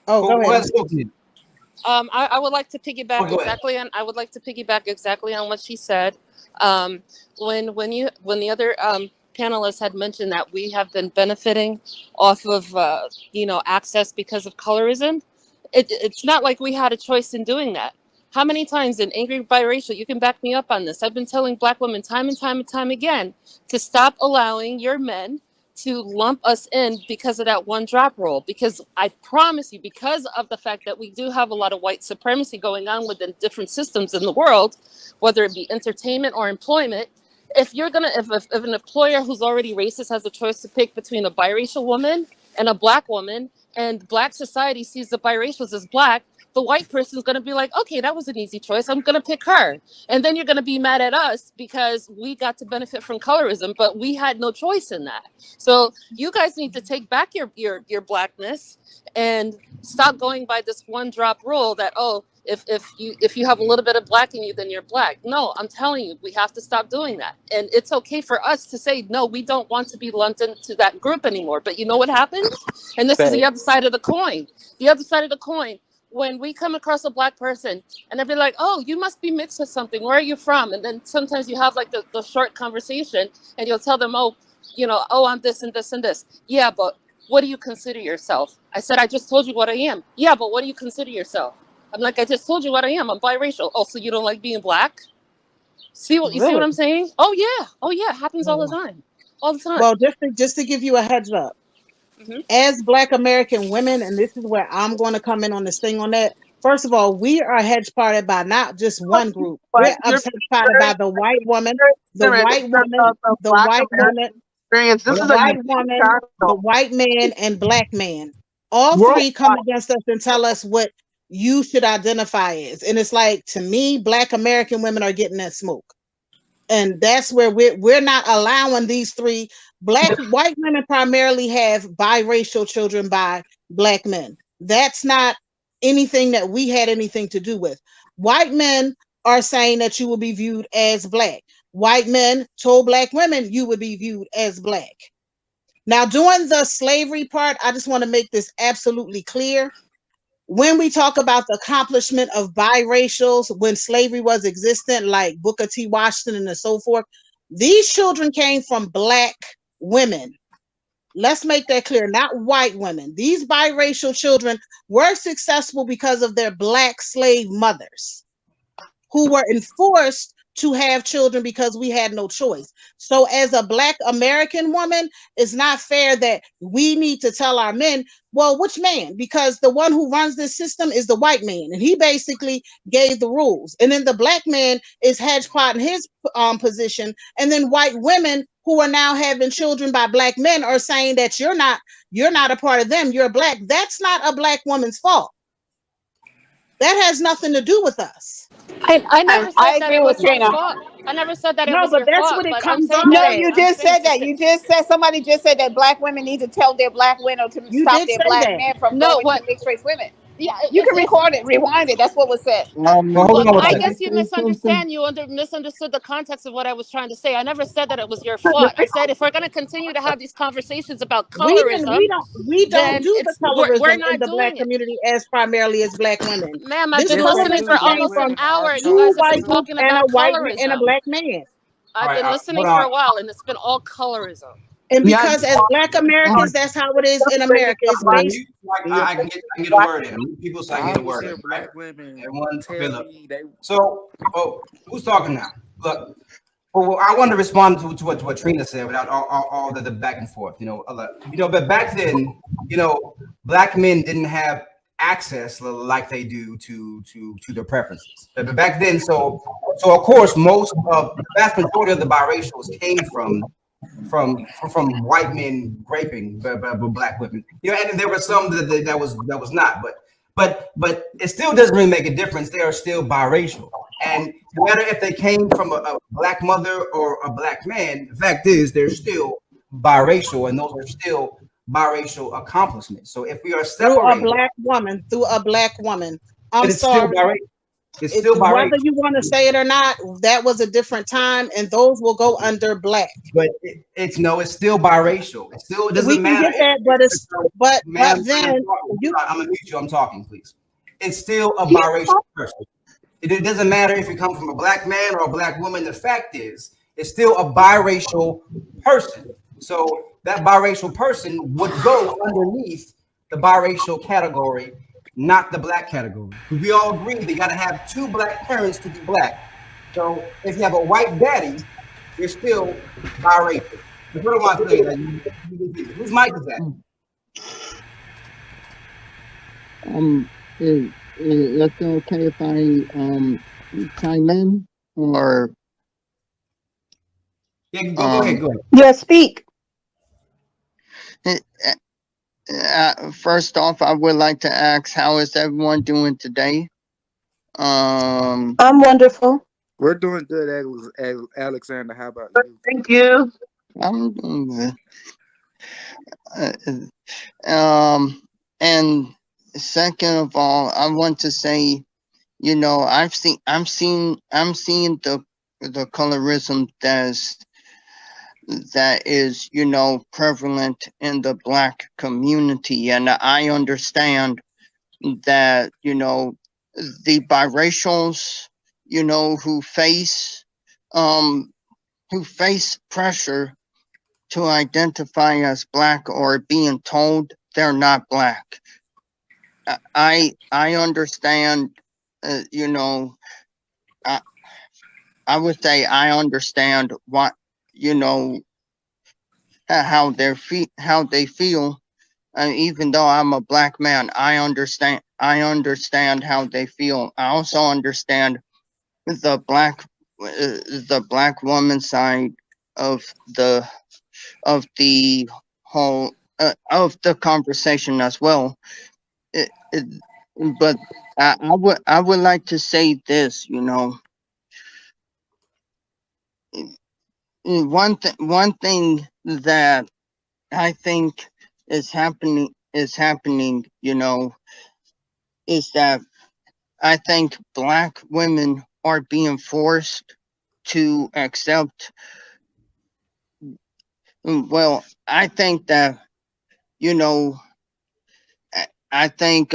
Oh, go ahead. I would like to piggyback Go ahead. exactly on. I would like to piggyback exactly on what she said. When the other panelists had mentioned that we have been benefiting off of access because of colorism, it's not like we had a choice in doing that. How many times in Angry Biracial, you can back me up on this, I've been telling Black women time and time and time again to stop allowing your men to lump us in because of that one drop rule. Because I promise you, because of the fact that we do have a lot of white supremacy going on within different systems in the world, whether it be entertainment or employment, if an employer who's already racist has a choice to pick between a biracial woman and a Black woman, and Black society sees the biracials as Black, the white person's going to be like, okay, that was an easy choice, I'm going to pick her. And then you're going to be mad at us because we got to benefit from colorism, but we had no choice in that. So you guys need to take back your Blackness and stop going by this one drop rule that, oh, if you have a little bit of Black in you, then you're Black. No, I'm telling you, we have to stop doing that. And it's okay for us to say, no, we don't want to be lumped into that group anymore. But you know what happens? And this is the other side of the coin. The other side of the coin, when we come across a Black person and they'll be like, oh, you must be mixed with something. Where are you from? And then sometimes you have like the short conversation and you'll tell them, oh, I'm this and this and this. Yeah, but what do you consider yourself? I said, I just told you what I am. Yeah, but what do you consider yourself? I'm like, I just told you what I am. I'm biracial. Oh, so you don't like being Black? See what I'm saying? Oh yeah, it happens all the time. All the time. Well, just to give you a heads up, as Black American women, and this is where I'm going to come in on this thing on that. First of all, we are hedge parted by not just one group. We're hedge parted by the white woman, the white woman, the white woman, the white man, and Black man. All three come against us and tell us what you should identify as. And it's like, to me, Black American women are getting that smoke. And that's where we're not allowing these three. White women primarily have biracial children by Black men. That's not anything that we had anything to do with. White men are saying that you will be viewed as Black. White men told Black women you would be viewed as Black. Now, during the slavery part, I just want to make this absolutely clear. When we talk about the accomplishment of biracials, when slavery was existent, like Booker T. Washington and so forth, these children came from Black women. Let's make that clear, not white women. These biracial children were successful because of their Black slave mothers who were enforced to have children because we had no choice. So as a Black American woman, it's not fair that we need to tell our men, well, which man? Because the one who runs this system is the white man, and he basically gave the rules. And then the Black man is hedgepot in his position, and then white women who are now having children by Black men are saying that you're not a part of them, you're Black. That's not a Black woman's fault. That has nothing to do with us. I never said that it was your fault. I never said that it was your fault. No, but that's what it comes on. No, you just said that. You just said, somebody just said that Black women need to tell their Black women to stop their Black men from going to mixed race women. Yeah, you can record it, rewind it. That's what was said. I guess you misunderstand. You misunderstood the context of what I was trying to say. I never said that it was your fault. I said if we're going to continue to have these conversations about colorism, we don't do the colorism in the Black community as primarily as Black women. Ma'am, I've been listening for almost an hour, and you guys have been talking about colorism. And a Black man. I've been listening for a while, and it's been all colorism. And because as Black Americans, that's how it is in America. It's based. I can get a word in. People say I get a word in. Black women. So, who's talking now? Look, well, I wanted to respond to what Trina said without all the back and forth. But back then, Black men didn't have access like they do to their preferences. But back then, so of course, the vast majority of the biracials came from white men raping Black women. And there were some that was not, but it still doesn't really make a difference. They are still biracial, and no matter if they came from a Black mother or a Black man, the fact is they're still biracial, and those are still biracial accomplishments. So if we are separated through a Black woman, I'm sorry. It's still Whether biracial. you want to say it or not, that was a different time, and those will go under black. But it's no, it's still biracial. It still We doesn't can matter. get that, but it's but Ma'am, I'm then talking. you I'm gonna mute you. I'm talking, please. It's still a Yeah. biracial person. It doesn't matter if you come from a black man or a black woman. The fact is, it's still a biracial person. So that biracial person would go underneath the biracial category, not the black category. We all agree they got to have two black parents to be black. So if you have a white daddy, you're still biracial. That's what I want to say. Like, whose mic is that? Um, is it okay if I chime in or Yeah, go ahead. Go ahead. Yeah, speak. eh, first off, I would like to ask, how is everyone doing today? I'm wonderful. We're doing good, Alexander. How about you? Thank you. I'm doing good. And second of all, I want to say, I'm seeing the colorism that is, prevalent in the black community, and I understand that, the biracials, who um face pressure to identify as black or being told they're not black. I understand, you know, I, I would say I understand what, you know, how they feel. And even though I'm a black man, I understand how they feel. I also understand the black woman side of the whole of the conversation as well. It, it, but I would like to say this, one thing that I think is happening, is that I think black women are being forced to accept. Well, I think that, you know I think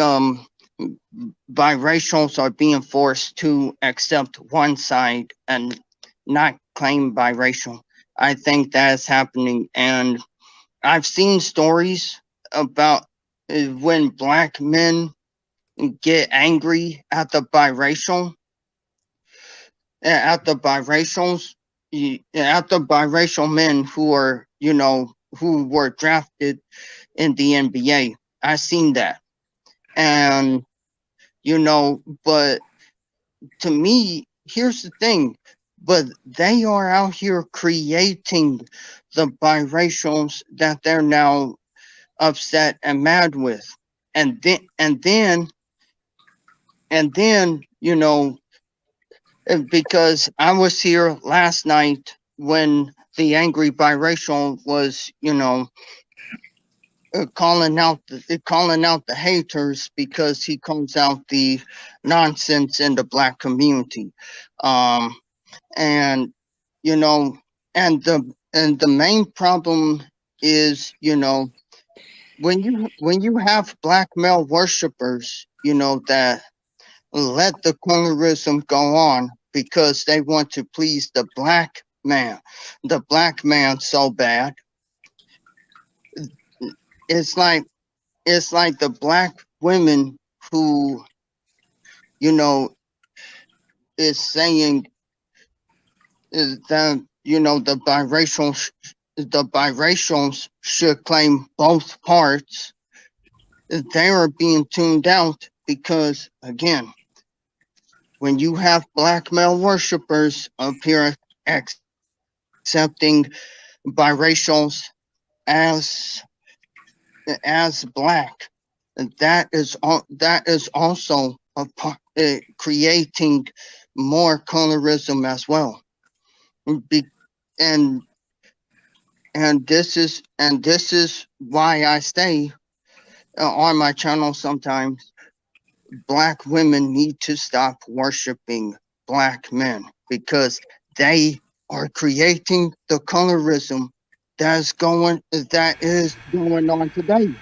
biracials are being forced to accept one side and not claim biracial. I think that's happening, and I've seen stories about when black men get angry at the biracials, at the biracial men who were drafted in the NBA. I've seen that, and but to me, here's the thing. But they are out here creating the biracials that they're now upset and mad with. And then, because I was here last night when the angry biracial was, calling out the haters because he calls out the nonsense in the black community. Um, and you know and the main problem is, when you have black male worshipers, that let the colorism go on because they want to please the black man so bad. It's like it's like the black women who, you know is saying, that, the biracials should claim both parts. They are being tuned out because, again, when you have black male worshipers up here accepting biracials as black, that is also creating more colorism as well. Be, and this is why I stay on my channel sometimes, black women need to stop worshiping black men because they are creating the colorism that is going on today.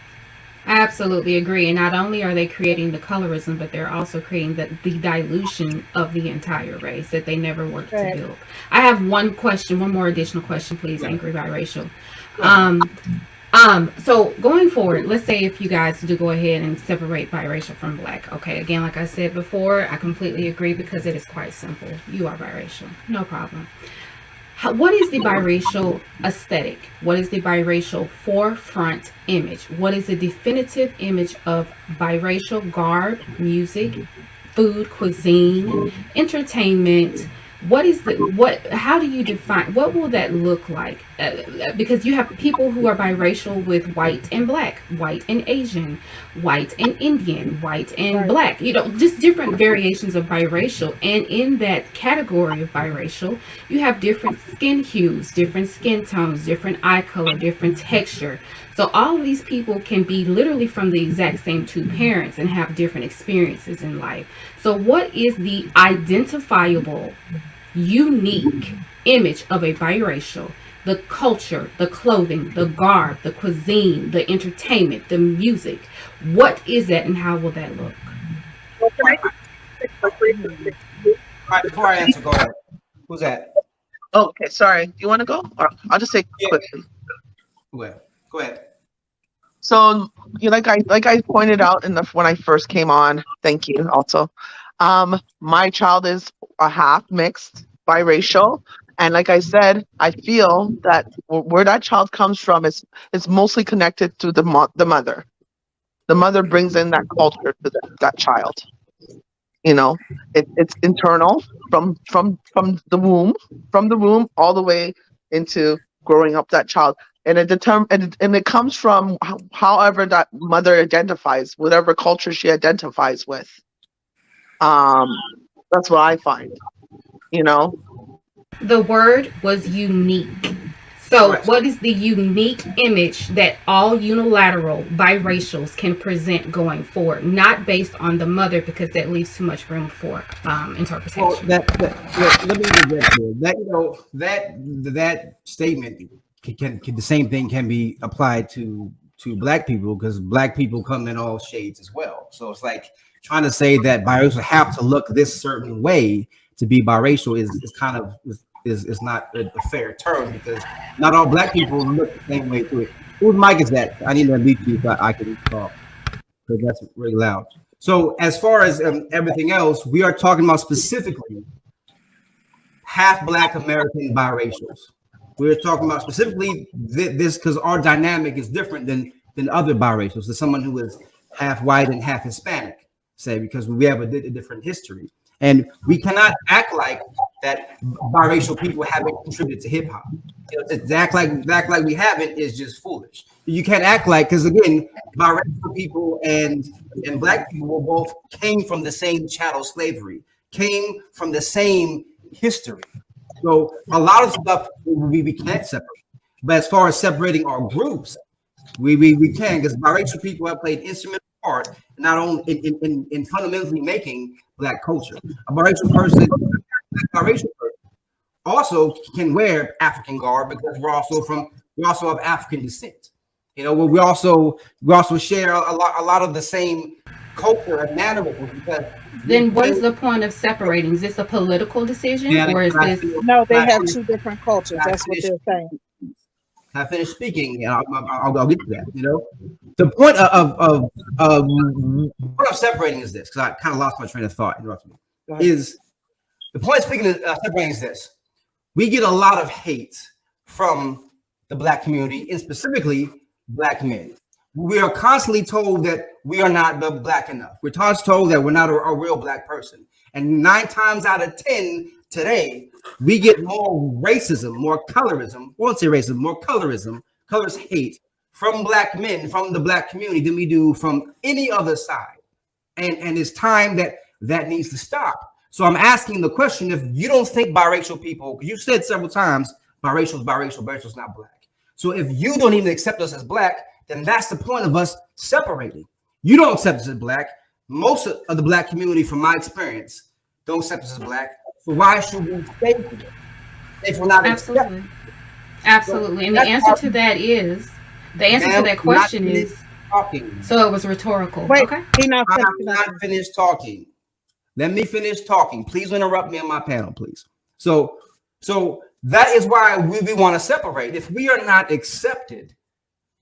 I absolutely agree. And not only are they creating the colorism, but they're also creating the dilution of the entire race that they never worked to Right. build. I have one question, one more additional question, please, Yeah. Angry Biracial. So going forward, let's say if you guys do go ahead and separate biracial from black. Okay, again, like I said before, I completely agree because it is quite simple. You are biracial, no problem. What is the biracial aesthetic? What is the biracial forefront image? What is the definitive image of biracial garb, music, food, cuisine, entertainment? What is how do you define, what will that look like? Because you have people who are biracial with white and black, white and Asian, white and Indian, white and black, just different variations of biracial. And in that category of biracial, you have different skin hues, different skin tones, different eye color, different texture. So all of these people can be literally from the exact same two parents and have different experiences in life. So what is the identifiable, unique image of a biracial? The culture, the clothing, the garb, the cuisine, the entertainment, the music. What is that and how will that look? All right, before I answer, go ahead. Who's that? Oh, okay, sorry. You want to go? Or I'll just say quickly. Go ahead. So, like I pointed out when I first came on. Thank you. Also, my child is a half mixed biracial, and like I said, I feel that where that child comes from is mostly connected to the mother. The mother brings in that culture to that child. It's internal from the womb all the way into growing up that child. And it comes from however that mother identifies, whatever culture she identifies with. That's what I find. The word was unique. So what is the unique image that all unilateral biracials can present going forward, not based on the mother, because that leaves too much room for interpretation? Well, let me address that statement. Can the same thing can be applied to black people, because black people come in all shades as well. So it's like trying to say that biracial have to look this certain way to be biracial is kind of is not a fair term, because not all black people look the same way to it. Whose mic is that? I need to unmute you so I can talk, because that's really loud. So as far as everything else, we are talking about specifically half black American biracials. We're talking about specifically this because our dynamic is different than other biracials. There's someone who is half white and half Hispanic, say, because we have a different history. And we cannot act like that biracial people haven't contributed to hip hop. To act like we haven't is just foolish. You can't act like, because again, biracial people and black people both came from the same chattel slavery, came from the same history. So a lot of stuff we can't separate. But as far as separating our groups, we can, because biracial people have played instrumental part not only in fundamentally making black culture. A biracial person also can wear African garb, because we also have African descent. We also share a lot of the same culture and mannerisms. Because then what is the point of separating? Is this a political decision, or is this? No, they have two different cultures. That's what they're saying. I finished speaking, and I'll get to that. The point of separating is this, because I kind of lost my train of thought. Interrupted me. Is the point of separating is this: we get a lot of hate from the black community, and specifically black men. We are constantly told that we are not black enough. We're constantly told that we're not a real black person. And 9 times out of 10 today, we get more racism, more colorism. I won't say racism, more colorism, colorist hate from black men, from the black community, than we do from any other side. And it's time that needs to stop. So I'm asking the question: if you don't think biracial people, because you said several times, biracial is not black. So if you don't even accept us as black, then that's the point of us separating. You don't accept us as black. most of the black community, from my experience, don't accept us as black. So why should we stay here if we're not accepted? Absolutely. Absolutely. And the answer to that is, the answer to that question is, talking. So it was rhetorical. Wait, okay. I'm not finished talking. Let me finish talking. Please interrupt me on my panel, please. So that is why we want to separate. If we are not accepted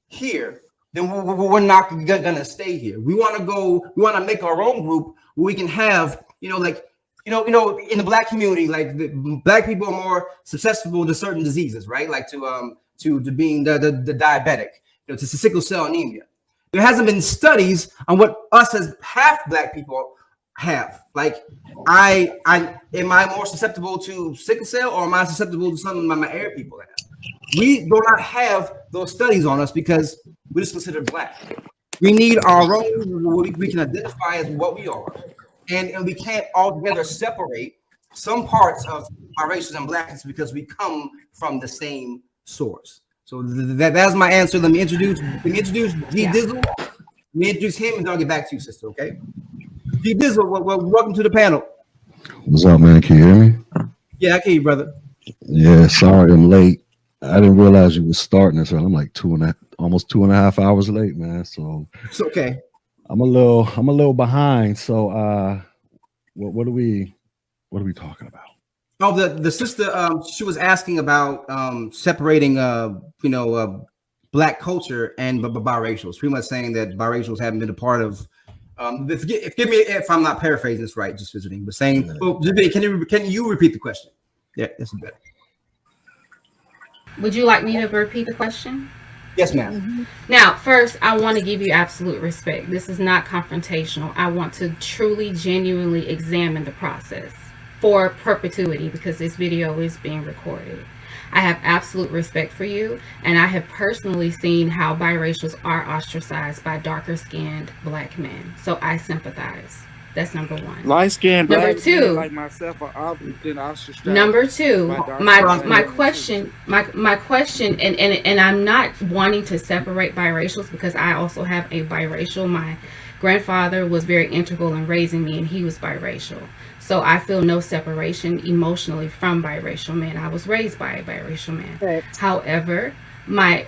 here, then we're not gonna stay here. We want to go. We want to make our own group where we can have, like, in the black community, like the black people are more susceptible to certain diseases, right? Like to being the diabetic, to sickle cell anemia. There hasn't been studies on what us as half black people have. Like, am I more susceptible to sickle cell, or am I susceptible to something my Arab people have? We do not have those studies on us because we're just considered black. We need our own, we can identify as what we are. And we can't altogether separate some parts of our races and blackness because we come from the same source. So that's my answer. Let me introduce G Dizzle. Let me introduce him, and then I'll get back to you, sister. Okay. G Dizzle, welcome to the panel. What's up, man? Can you hear me? Yeah, I can hear you, brother. Yeah, sorry I'm late. I didn't realize you were starting this. So I'm like almost 2.5 hours late, man. So it's okay. I'm a little behind. So what are we talking about? Oh, the sister, she was asking about separating black culture and biracials. Pretty much saying that biracials haven't been a part of. Forgive me if I'm not paraphrasing this right, just visiting, but saying, can you repeat the question? Yeah, that's better. Would you like me to repeat the question? Yes, ma'am. Mm-hmm. Now, first, I want to give you absolute respect. This is not confrontational. I want to truly, genuinely examine the process for perpetuity because this video is being recorded. I have absolute respect for you, and I have personally seen how biracials are ostracized by darker skinned black men. So I sympathize. That's number one. Light skinned number black two, men like myself are often ostracized. Number two, my question, and I'm not wanting to separate biracials because I also have a biracial. My grandfather was very integral in raising me, and he was biracial. So I feel no separation emotionally from biracial men. I was raised by a biracial man. Right. However, my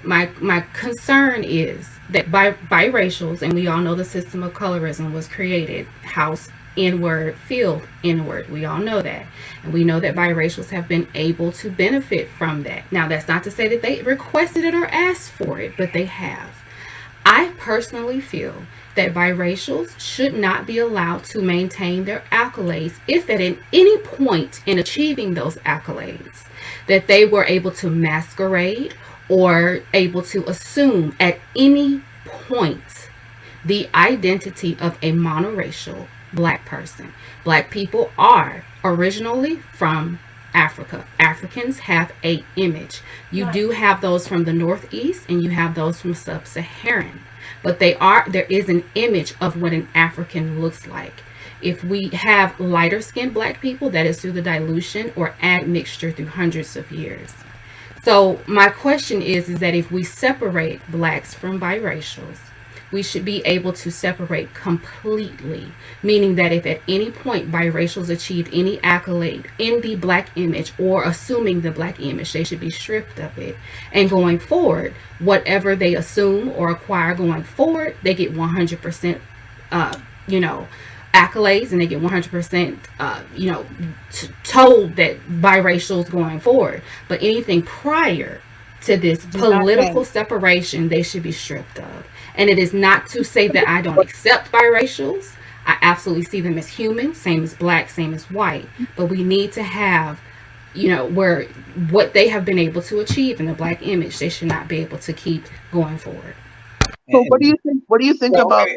concern is that biracials, and we all know the system of colorism was created, house inward, field inward. We all know that. And we know that biracials have been able to benefit from that. Now, that's not to say that they requested it or asked for it, but they have. I personally feel that biracials should not be allowed to maintain their accolades if at any point in achieving those accolades that they were able to masquerade or able to assume at any point the identity of a monoracial black person. Black people are originally from Africa. Africans have an image. You do have those from the Northeast and you have those from Sub-Saharan. But there is an image of what an African looks like. If we have lighter skinned black people, that is through the dilution or admixture through hundreds of years. So my question is that if we separate blacks from biracials, we should be able to separate completely, meaning that if at any point biracials achieve any accolade in the black image or assuming the black image, they should be stripped of it. And going forward, whatever they assume or acquire going forward, they get 100%, accolades, and they get 100%, told that biracials going forward. But anything prior to this political separation, they should be stripped of. And it is not to say that I don't accept biracials. I absolutely see them as human, same as black, same as white. But we need to have, where what they have been able to achieve in the black image, they should not be able to keep going forward. So what do you think? What do you think about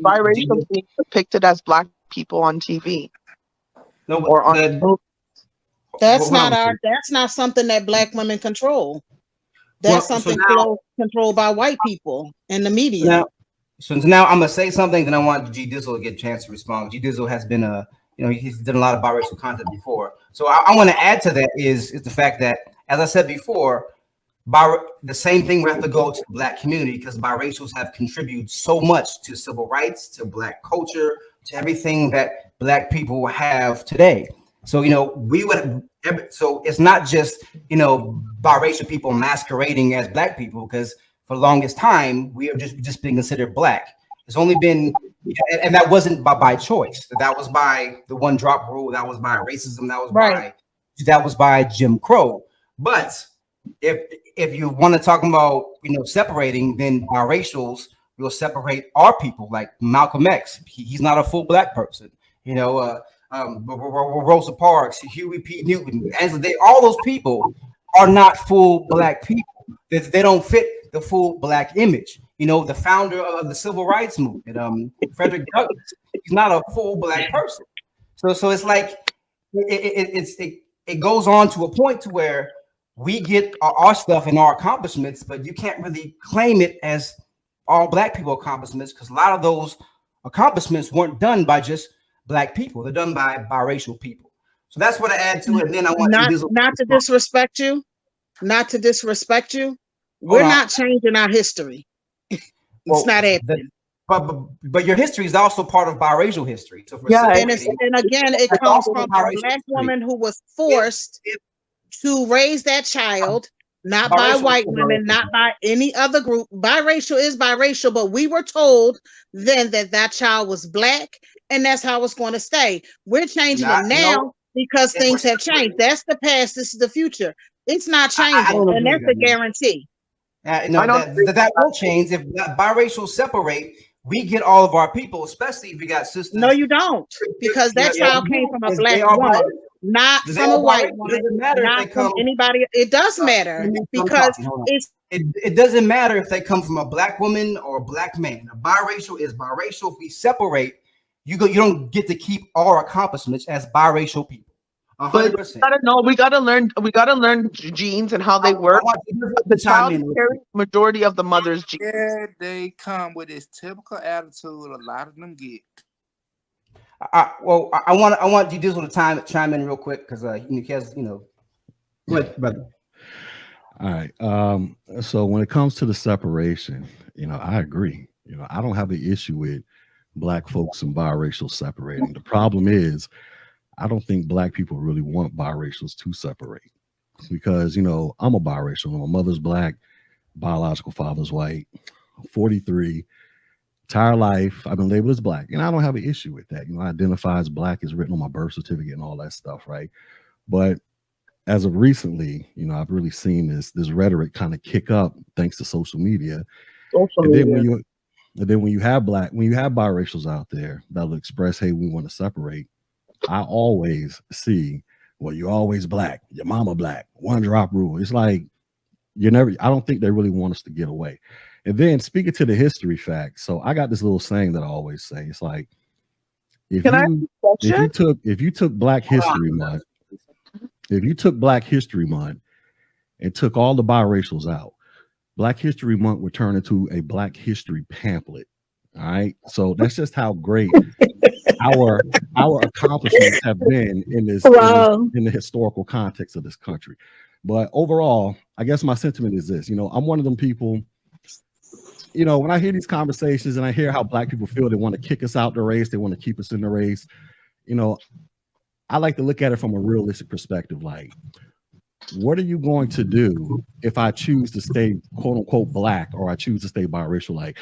biracials being depicted as black people on TV? No, or on that's not something that black women control. That's something controlled by white people and the media. So now I'm gonna say something, then I want G Dizzle to get a chance to respond. G Dizzle has been he's done a lot of biracial content before. So I want to add to that is the fact that, as I said before, the same thing we have to go to the Black community, because biracials have contributed so much to civil rights, to Black culture, to everything that Black people have today. So we would. So it's not just biracial people masquerading as Black people, because for the longest time we have just been considered Black. It's only been, and that wasn't by choice. That was by the one drop rule. That was by racism. That was by Jim Crow. But if you want to talk about separating, then biracials will separate our people, like Malcolm X. He's not a full Black person. Rosa Parks, Huey P. Newton, Angela, all those people are not full Black people. They don't fit the full Black image. The founder of the Civil Rights Movement, Frederick Douglass, he's not a full Black person. So it's like it goes on to a point to where we get our stuff and our accomplishments, but you can't really claim it as all Black people accomplishments, because a lot of those accomplishments weren't done by just Black people. They're done by biracial people. So that's what I add to it. And then I want not to disrespect you. We're not changing our history. It's not happening. But your history is also part of biracial history. So and again, it comes from a Black woman who was forced to raise that child, not by white women, not by any other group. Biracial is biracial, but we were told then that child was Black, and that's how it's going to stay. We're changing it now because things have changed. That's the past. This is the future. It's not changing, and that's a guarantee. That will change if biracial separate. We get all of our people, especially if you got sisters. No, you don't, because that child came from a Black woman, not from a white woman, not from anybody. It does matter, because it doesn't matter if they come from a Black woman or a Black man. A biracial is biracial. If we separate, you don't get to keep our accomplishments as biracial people. 100%. But we gotta learn genes and how they work. The child carries majority of the mother's genes. Yeah, they come with this typical attitude. A lot of them get. I want you to chime in real quick, because go ahead, brother. All right. So when it comes to the separation, I agree. I don't have an issue with Black folks and biracials separating. The problem is, I don't think Black people really want biracials to separate, because, I'm a biracial. My mother's Black, biological father's white, 43, entire life I've been labeled as Black, and I don't have an issue with that. I identify as Black, is written on my birth certificate and all that stuff, right? But as of recently, I've really seen this rhetoric kind of kick up thanks to social media. Then when you have biracials out there that'll express, hey, we want to separate, I always see, well, you're always Black, your mama Black, one drop rule. It's like I don't think they really want us to get away. And then speaking to the history fact, so I got this little saying that I always say. It's like, if you took Black History Month, and took all the biracials out, Black History Month would turn into a Black History pamphlet. All right. So that's just how great our accomplishments have been in the historical context of this country. But overall, I guess my sentiment is this. I'm one of them people, when I hear these conversations and I hear how Black people feel, they want to kick us out the race, they want to keep us in the race. I like to look at it from a realistic perspective. Like, what are you going to do if I choose to stay quote unquote Black, or I choose to stay biracial? Like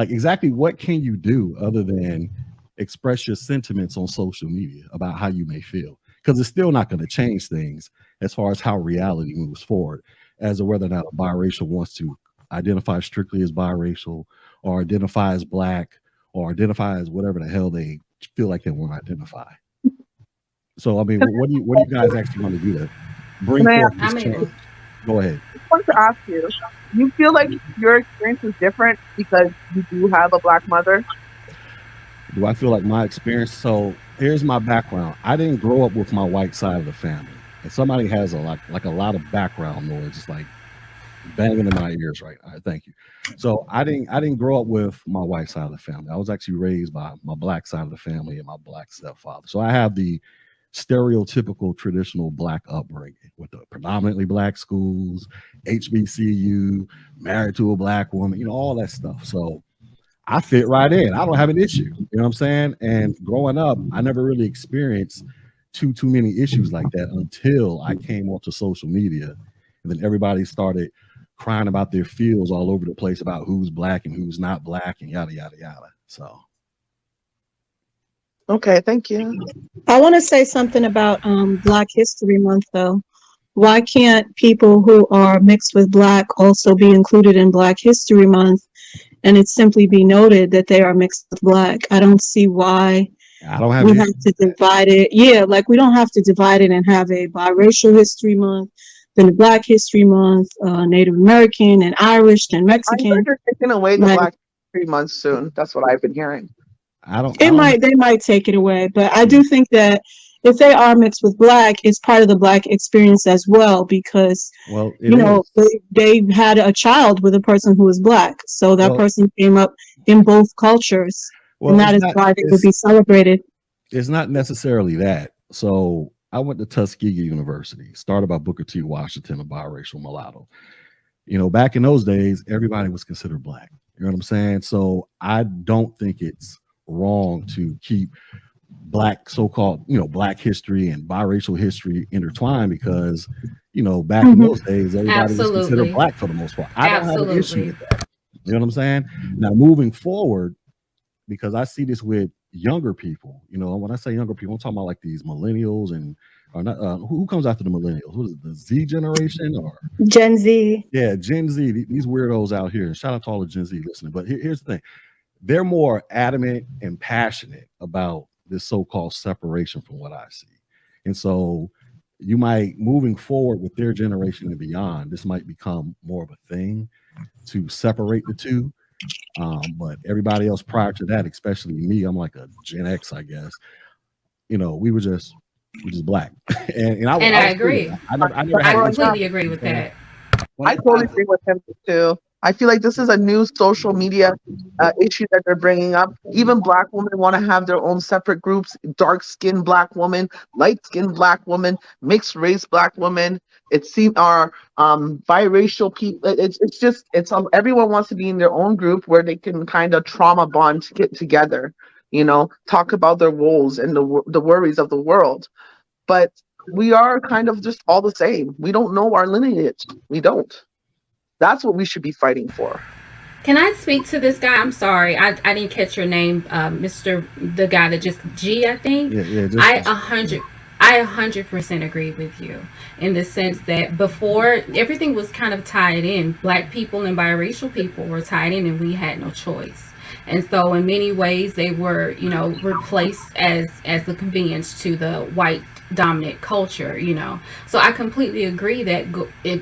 exactly what can you do other than express your sentiments on social media about how you may feel? Because it's still not going to change things as far as how reality moves forward, as to whether or not a biracial wants to identify strictly as biracial, or identify as Black, or identify as whatever the hell they feel like they want to identify. So, I mean, what do you guys actually want to do to bring forth this change? Go ahead. I want to ask you, do you feel like your experience is different because you do have a Black mother? Do I feel like my experience? So here's my background. I didn't grow up with my white side of the family. And somebody has a lot of background noise, just like banging in my ears right now. Thank you. So I didn't grow up with my white side of the family. I was actually raised by my Black side of the family and my Black stepfather. So I have the stereotypical traditional black upbringing with the predominantly black schools, HBCU, married to a black woman, all that stuff. So I fit right in. I don't have an issue. You know what I'm saying? And growing up, I never really experienced too many issues like that until I came onto social media, and then everybody started crying about their feels all over the place about who's black and who's not black and yada yada yada. So okay, thank you. I want to say something about Black History Month, though. Why can't people who are mixed with black also be included in Black History Month, and it simply be noted that they are mixed with black? I don't see why we have to divide it. Yeah, like we don't have to divide it and have a biracial history month, then a Black History Month, Native American and Irish and Mexican. I heard they're taking away the Black History Month soon. That's what I've been hearing. They might take it away, but I do think that if they are mixed with black, it's part of the black experience as well, because they had a child with a person who was black, so that person came up in both cultures, and that is why they would be celebrated. It's not necessarily that. So I went to Tuskegee University, started by Booker T. Washington, a biracial mulatto. Back in those days, everybody was considered black. You know what I'm saying? So I don't think it's wrong to keep black so-called black history and biracial history intertwined, because back in those days everybody was considered black for the most part. I don't have an issue with that. You know what I'm saying? Now moving forward, because I see this with younger people, when I say younger people, I'm talking about like these millennials and who comes after the millennials? Who is it, the Z generation or Gen Z? Yeah, Gen Z, these weirdos out here. Shout out to all the Gen Z listening. But here's the thing. They're more adamant and passionate about this so-called separation from what I see. And so you might, moving forward with their generation and beyond, this might become more of a thing to separate the two. But everybody else prior to that, especially me, I'm like a Gen X, I guess. We were just black. and I agree. I completely agree with that. I totally agree with him too. I feel like this is a new social media issue that they're bringing up. Even black women want to have their own separate groups: dark-skinned black woman, light-skinned black woman, mixed race black woman. It seems our biracial people. It's everyone wants to be in their own group where they can kind of trauma bond to get together. Talk about their woes and the worries of the world. But we are kind of just all the same. We don't know our lineage. We don't. That's what we should be fighting for. Can I speak to this guy? I'm sorry, I didn't catch your name, Mr. The guy that just G, I think. Yeah. I 100% agree with you in the sense that before everything was kind of tied in, black people and biracial people were tied in, and we had no choice. And so in many ways they were, replaced as the convenience to the white dominant culture, So I completely agree that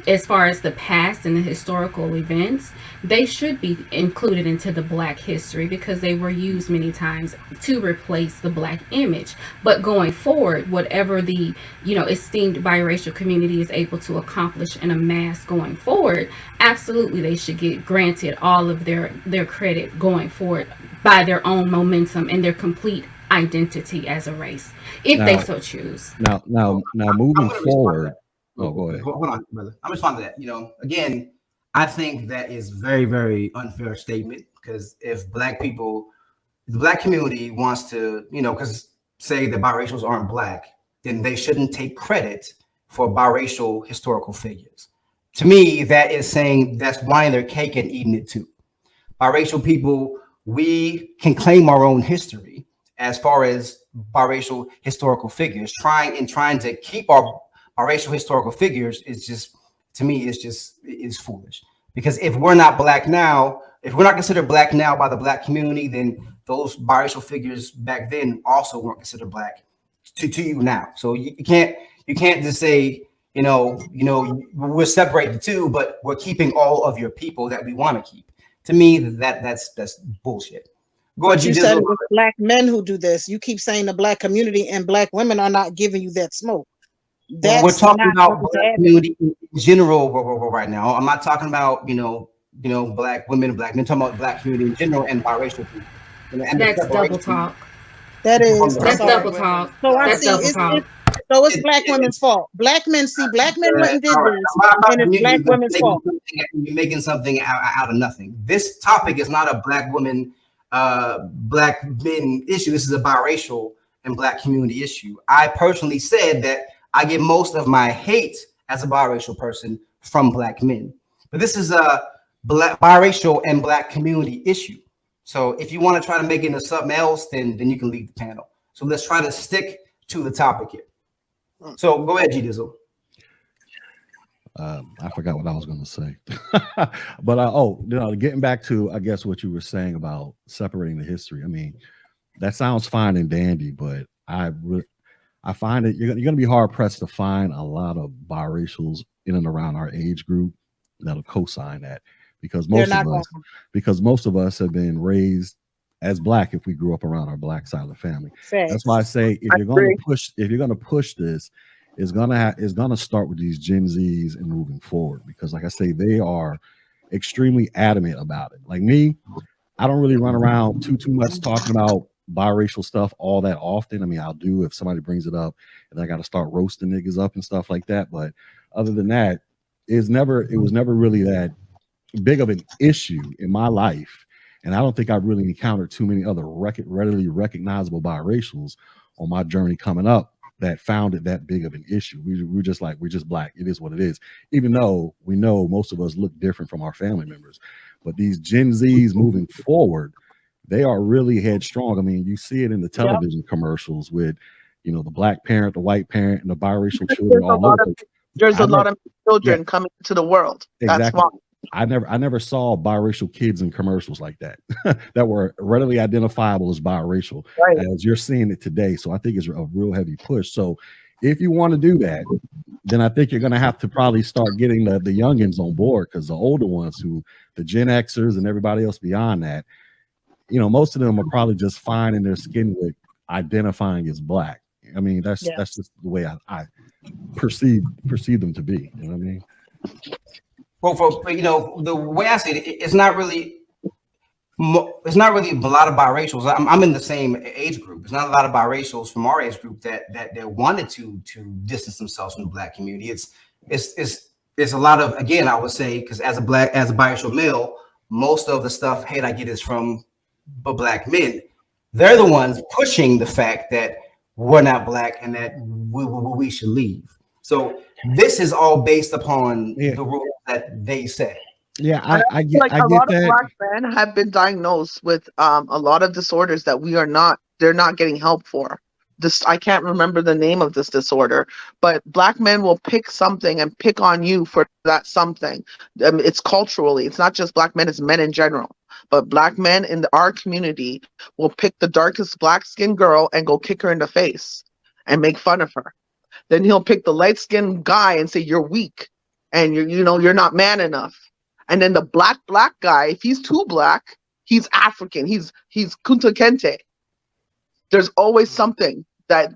as far as the past and the historical events, they should be included into the black history because they were used many times to replace the black image. But going forward, whatever the, esteemed biracial community is able to accomplish and amass going forward, absolutely they should get granted all of their credit going forward by their own momentum and their complete identity as a race, if they so choose. Now moving forward. Oh, go ahead. Hold on, brother. I'm responding to that. Again, I think that is very, very unfair statement, because if the black community wants to, because say the biracials aren't black, then they shouldn't take credit for biracial historical figures. To me, that is saying that's wanting their cake and eating it too. Biracial people, we can claim our own history as far as biracial historical figures. Trying to keep our biracial historical figures is just, to me, is foolish. Because if we're not black now, if we're not considered black now by the black community, then those biracial figures back then also weren't considered black to you now. So you can't just say, we're separating the two, but we're keeping all of your people that we want to keep. To me, that's bullshit. You said it was black men who do this. You keep saying the black community and black women are not giving you that smoke. We're talking about black community in general right now. I'm not talking about black women, black men. I'm talking about black community in general and biracial people. That's double talk. That's double talk. So that's double talk. So it's black women's fault. Black men went and did this, and it's black women's fault. You're making something out of nothing. This topic is not a black woman, black men issue. This is a biracial and black community issue. I personally said that I get most of my hate as a biracial person from black men, but this is a biracial and black community issue. So if you want to try to make it into something else, then you can leave the panel. So let's try to stick to the topic here. So go ahead, G Dizzle. I forgot what I was going to say, but getting back to, I guess, what you were saying about separating the history. I mean, that sounds fine and dandy, but I find it you're going to be hard pressed to find a lot of biracials in and around our age group that'll co-sign that, because most of us have been raised as black if we grew up around our black side of the family. That's why I say if you're going to push this, it's gonna start with these Gen Zs and moving forward, because like I say, they are extremely adamant about it. Like me, I don't really run around too much talking about biracial stuff all that often. I mean, I'll do if somebody brings it up and I got to start roasting niggas up and stuff like that. But other than that, it was never really that big of an issue in my life. And I don't think I've really encountered too many other readily recognizable biracials on my journey coming up that found it that big of an issue. We're just black. It is what it is. Even though we know most of us look different from our family members. But these Gen Zs moving forward, they are really headstrong. I mean, you see it in the television commercials with, the black parent, the white parent, and the biracial children all over. There's a lot of children coming to the world. Exactly. That's why. I never saw biracial kids in commercials like that that were readily identifiable as biracial, as you're seeing it today. So I think it's a real heavy push. So if you want to do that, then I think you're going to have to probably start getting the youngins on board, because the older ones, the Gen Xers and everybody else beyond that, most of them are probably just fine in their skin with identifying as black. I mean, that's just the way I perceive them to be. You know what I mean? Well, the way I see it, it's not really a lot of biracials. I'm in the same age group. There's not a lot of biracials from our age group that wanted to distance themselves from the black community. It's a lot of, again, I would say, because as a biracial male, most of the hate I get is from black men. They're the ones pushing the fact that we're not black and that we should leave. So this is all based upon the rules that they set. Yeah, I get a lot that. of black men have been diagnosed with a lot of disorders that they're not getting help for. I can't remember the name of this disorder, but black men will pick something and pick on you for that something. It's culturally, it's not just black men, it's men in general. But black men in our community will pick the darkest black skinned girl and go kick her in the face and make fun of her. Then he'll pick the light skinned guy and say, you're weak and you're not man enough. And then the black guy, if he's too black, he's African. He's Kunta Kente. There's always something for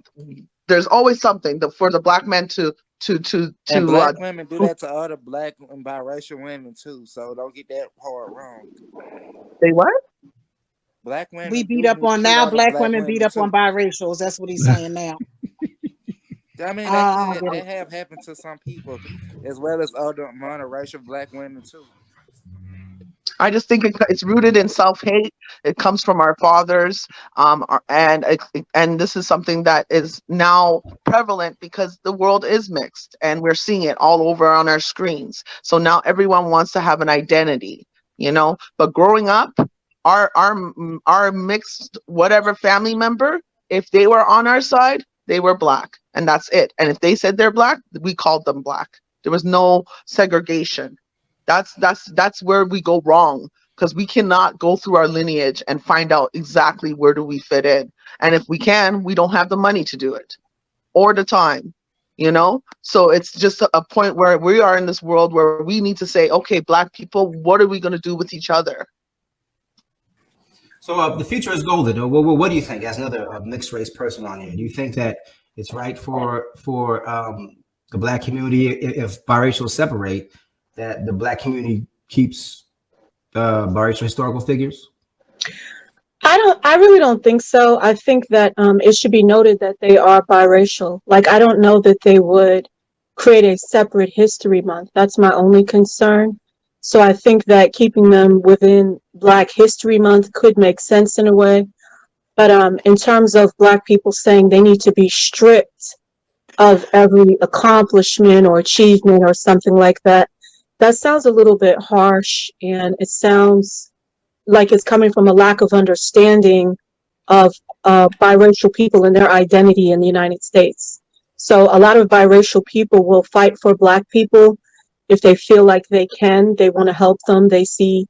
the black men to and black women do that to other black and biracial women too. So don't get that part wrong. They what? Black women. We beat up on now. Black women beat up on biracials. That's what he's saying now. I mean, that have happened to some people, as well as other monoracial black women too. I just think it's rooted in self-hate. It comes from our fathers, and this is something that is now prevalent because the world is mixed, and we're seeing it all over on our screens. So now everyone wants to have an identity, But growing up, our mixed whatever family member, if they were on our side, they were black, and that's it. And if they said they're black, we called them black. There was no segregation. That's where we go wrong, because we cannot go through our lineage and find out exactly where do we fit in. And if we can, we don't have the money to do it or the time, So it's just a point where we are in this world where we need to say, okay, black people, what are we going to do with each other? So the future is golden. What do you think, as another mixed race person on here? Do you think that it's right for the black community, if biracials separate, that the black community keeps biracial historical figures? I really don't think so. I think that it should be noted that they are biracial. Like, I don't know that they would create a separate history month. That's my only concern. So I think that keeping them within Black History Month could make sense in a way. But in terms of Black people saying they need to be stripped of every accomplishment or achievement or something like that, that sounds a little bit harsh, and it sounds like it's coming from a lack of understanding of biracial people and their identity in the United States. So a lot of biracial people will fight for Black people if they feel like they can. They want to help them. They see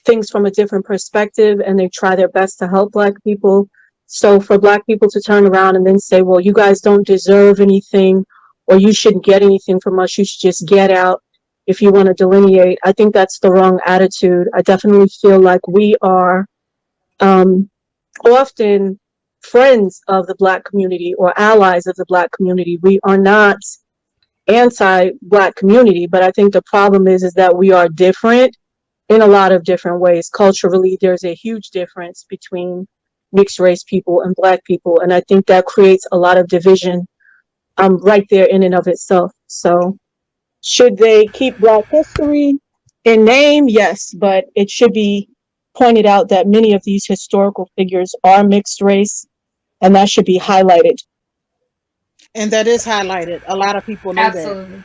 things from a different perspective and they try their best to help Black people. So for Black people to turn around and then say, well, you guys don't deserve anything or you shouldn't get anything from us, you should just get out if you want to delineate, I think that's the wrong attitude. I definitely feel like we are um, often friends of the Black community or allies of the Black community. We are not anti-Black community, but I think the problem is that we are different in a lot of different ways. Culturally, there's a huge difference between mixed race people and Black people, and I think that creates a lot of division right there in and of itself. So should they keep Black history in name? Yes, but it should be pointed out that many of these historical figures are mixed race, and that should be highlighted. And that is highlighted. A lot of people know that. Absolutely.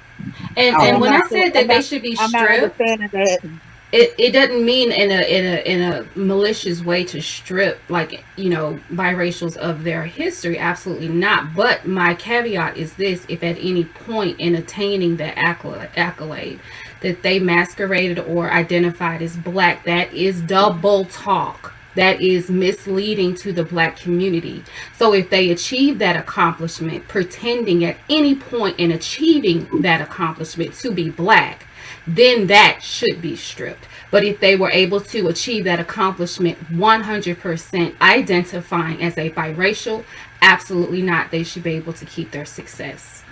And when I said that they should be I'm not stripped, understanding that. it doesn't mean in a malicious way to strip, like, biracials of their history. Absolutely not. But my caveat is this: if at any point in attaining the accolade that they masqueraded or identified as Black, that is double talk. That is misleading to the Black community. So if they achieve that accomplishment, pretending at any point in achieving that accomplishment to be Black, then that should be stripped. But if they were able to achieve that accomplishment 100% identifying as a biracial, absolutely not. They should be able to keep their success.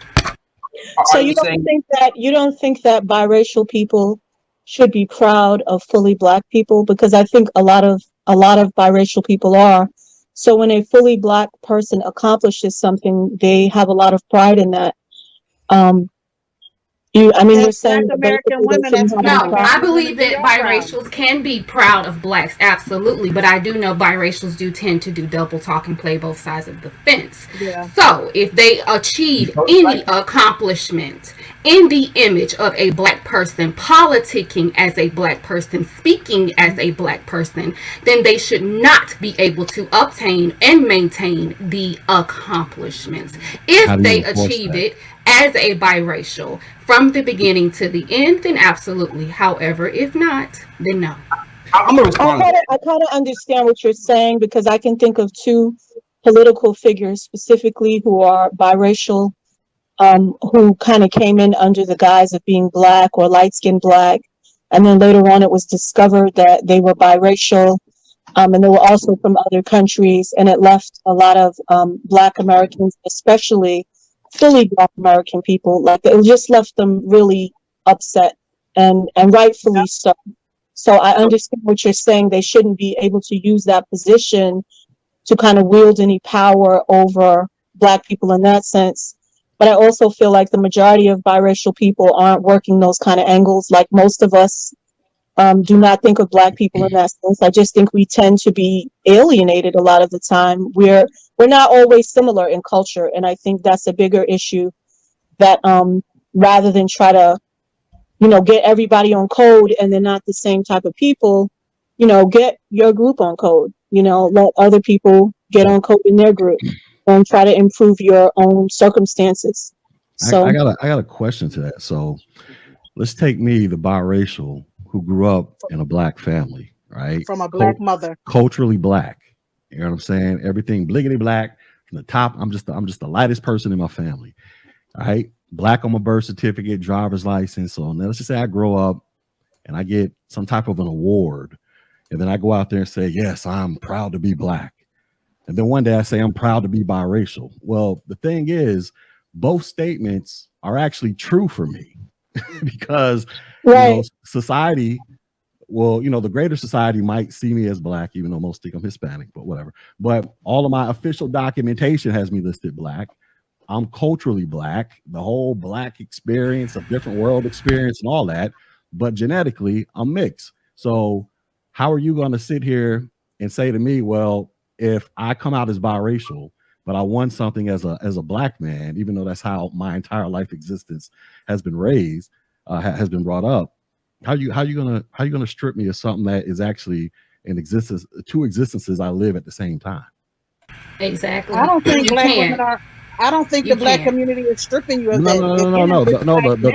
So you don't think that biracial people should be proud of fully Black people? Because I think a lot of biracial people are. So when a fully Black person accomplishes something, they have a lot of pride in that. You're saying that American women, no, I believe that biracials can be proud of Blacks, absolutely, but I do know biracials do tend to do double talk and play both sides of the fence. Yeah. So if they achieve any accomplishment in the image of a Black person, politicking as a Black person, speaking as a Black person, then they should not be able to obtain and maintain the accomplishments. If they achieve it as a biracial from the beginning to the end, then absolutely. However, if not, then no. I'm gonna respond. I kind of understand what you're saying, because I can think of two political figures specifically who are biracial, who kind of came in under the guise of being Black or light-skinned Black, and then later on it was discovered that they were biracial, and they were also from other countries, and it left a lot of Black Americans, especially fully Black American people, like it just left them really upset, and rightfully so. So I understand what you're saying. They shouldn't be able to use that position to kind of wield any power over Black people in that sense. But I also feel like the majority of biracial people aren't working those kind of angles. Like most of us do not think of Black people in that sense. I just think we tend to be alienated a lot of the time. We're not always similar in culture, and I think that's a bigger issue. That rather than try to, get everybody on code and they're not the same type of people, get your group on code. Let other people get on code in their group and try to improve your own circumstances. So I got a question to that. So let's take me, the biracial, who grew up in a Black family, right? From a Black mother. Culturally Black. You know what I'm saying? Everything bliggity Black from the top. I'm just the lightest person in my family. All right. Black on my birth certificate, driver's license. So now let's just say I grow up and I get some type of an award. And then I go out there and say, yes, I'm proud to be Black. And then one day I say, I'm proud to be biracial. Well, the thing is, both statements are actually true for me because society well, the greater society might see me as black, even though most think I'm Hispanic, but whatever. But all of my official documentation has me listed black. I'm culturally black, the whole black experience, a different world experience, and all that. But genetically, I'm mixed. So, how are you going to sit here and say to me, well, if I come out as biracial, but I want something as a black man, even though that's how my entire life existence has been raised, has been brought up? How you gonna strip me of something that is actually in existence, two existences I live at the same time? Exactly. I don't think You black women can't. are. I don't think the You black can't. community is stripping you of No, that. no, no, no, Again, no, it's no. black The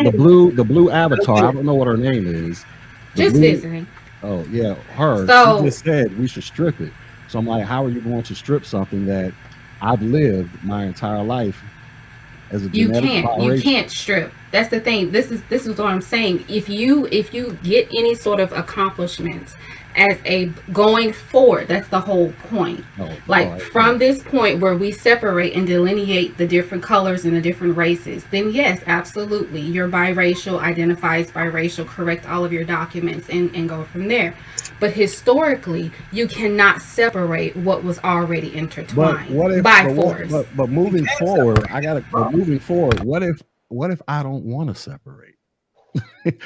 men. blue avatar. I don't know what her name is. The Just blue. visiting. Oh yeah, her. She So just said we should strip it. So I'm like, how are you going to strip something that I've lived my entire life as a you genetic can't. You biracial? can't strip. That's the thing. This is what I'm saying. If you get any sort of accomplishments as a going forward, that's the whole point. Oh, all Like right. from this point where we separate and delineate the different colors and the different races, then yes, absolutely, you're biracial, identifies biracial, correct all of your documents and go from there. But historically, you cannot separate what was already But intertwined what if? by But what? force. But moving forward, I gotta. But moving forward, what if I don't want to separate?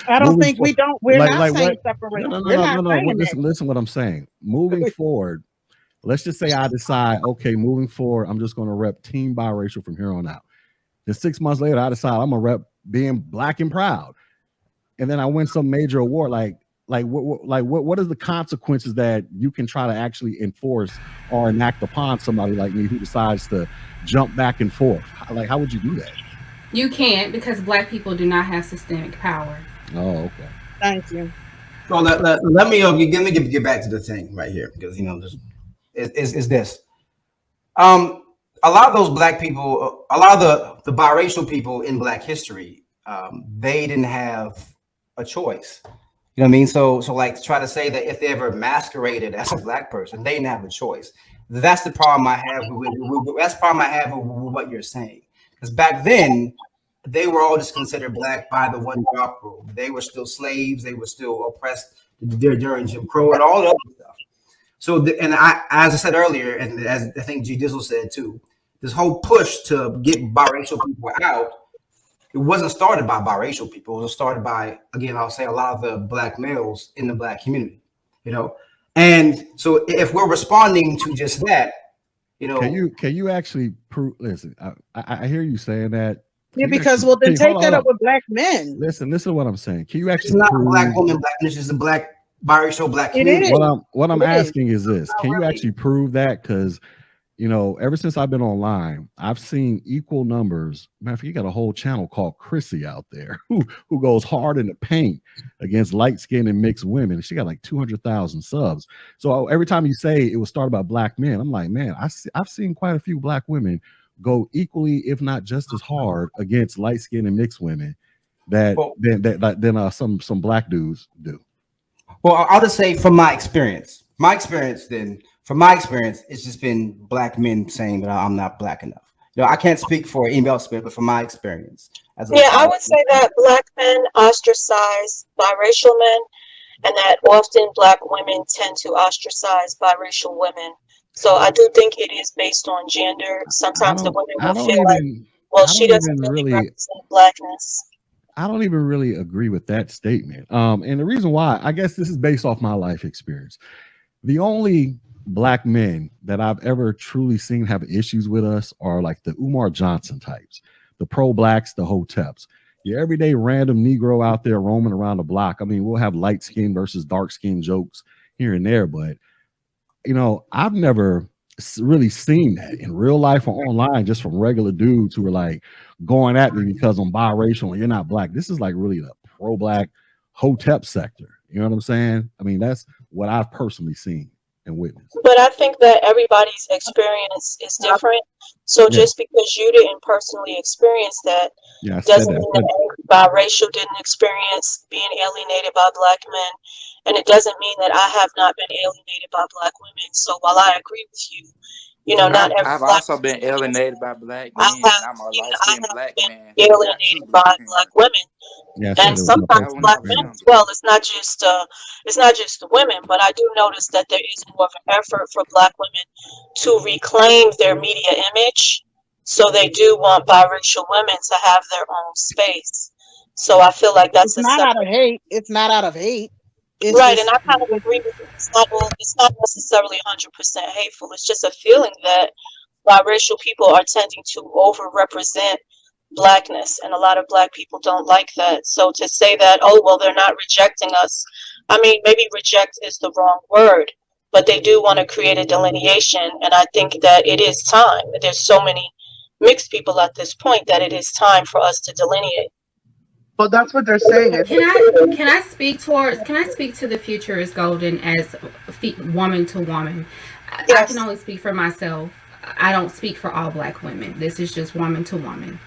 I don't Moving think forward, we don't. We're not like saying what? separate. No, no, no, We're no, not no, no. saying that. Listen, what I'm saying. Moving forward, let's just say I decide, okay, moving forward, I'm just going to rep team biracial from here on out. Then 6 months later, I decide I'm gonna rep being black and proud, and then I win some major award. What is the consequences that you can try to actually enforce or enact upon somebody like me who decides to jump back and forth? Like, how would you do that? You can't because black people do not have systemic power. Oh, okay. Thank you. So let me get back to the thing right here because this is this. A lot of those black people, a lot of the biracial people in Black history, they didn't have a choice. You know what I mean? So like to try to say that if they ever masqueraded as a black person, they didn't have a choice. That's the problem I have that's the problem I have with what you're saying. Because back then, they were all just considered black by the one drop rule. They were still slaves. They were still oppressed during Jim Crow and all the other stuff. So, and as I said earlier, and as I think G Dizzle said too, this whole push to get biracial people out, it wasn't started by biracial people. It was started by, again, I'll say a lot of the black males in the black community, you know. And so, if we're responding to just that, Can you actually prove? Listen, I hear you saying that. Yeah, because well, then take that up with black men. Listen to what I'm saying. Can you it's actually not a prove? black woman, black. This is a black biracial black It community. is. What I'm It is. asking is this: can you actually prove that? Because ever since I've been online, I've seen equal numbers. Matter of fact, you got a whole channel called Chrissy out there who goes hard in the paint against light skinned and mixed women. She got like 200,000 subs. So every time you say it was started by black men, I'm like, man, I've seen quite a few black women go equally, if not just as hard, against light skinned and mixed women than some black dudes do. Well, I'll just say from my experience, it's just been black men saying that I'm not black enough. I can't speak for anybody else, but from my experience, I would say that black men ostracize biracial men, and that often black women tend to ostracize biracial women. So I do think it is based on gender. Sometimes the women will feel like, well, she doesn't really represent blackness. I don't even really agree with that statement. And the reason why, I guess this is based off my life experience. The only black men that I've ever truly seen have issues with us are like the Umar Johnson types, the pro-blacks, the hoteps. Your everyday random Negro out there roaming around the block. I mean, we'll have light skin versus dark skin jokes here and there, but I've never really seen that in real life or online, just from regular dudes who are like going at me because I'm biracial and you're not black. This is like really the pro-black hotep sector. You know what I'm saying? I mean, that's what I've personally seen and witnessed. But I think that everybody's experience is different. So just because you didn't personally experience that doesn't mean that every biracial didn't experience being alienated by black men. And it doesn't mean that I have not been alienated by black women. So while I agree with you And I've also been alienated by black men. I'm a light skinned black man who got two black women. Yeah, I So said it was my that personal one never experience. sounds good. It's not out of hate. It's not out of hate. It's just Well, that's what they're saying. Can I speak to the future is golden as woman to woman? I can only speak for myself. I don't speak for all black women. This is just woman to woman.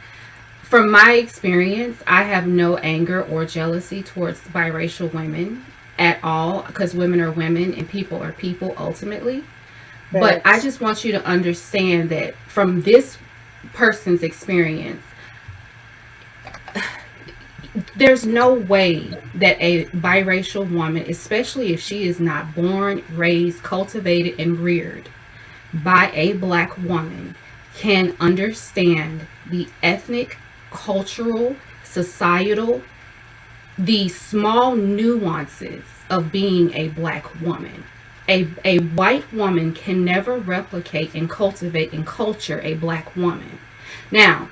From my experience, I have no anger or jealousy towards biracial women at all because women are women and people are people ultimately. But I just want you to understand that from this person's experience, there's no way that a biracial woman, especially if she is not born, raised, cultivated, and reared by a black woman, can understand the ethnic, cultural, societal, the small nuances of being a black woman. A white woman can never replicate and cultivate and culture a black woman. Now,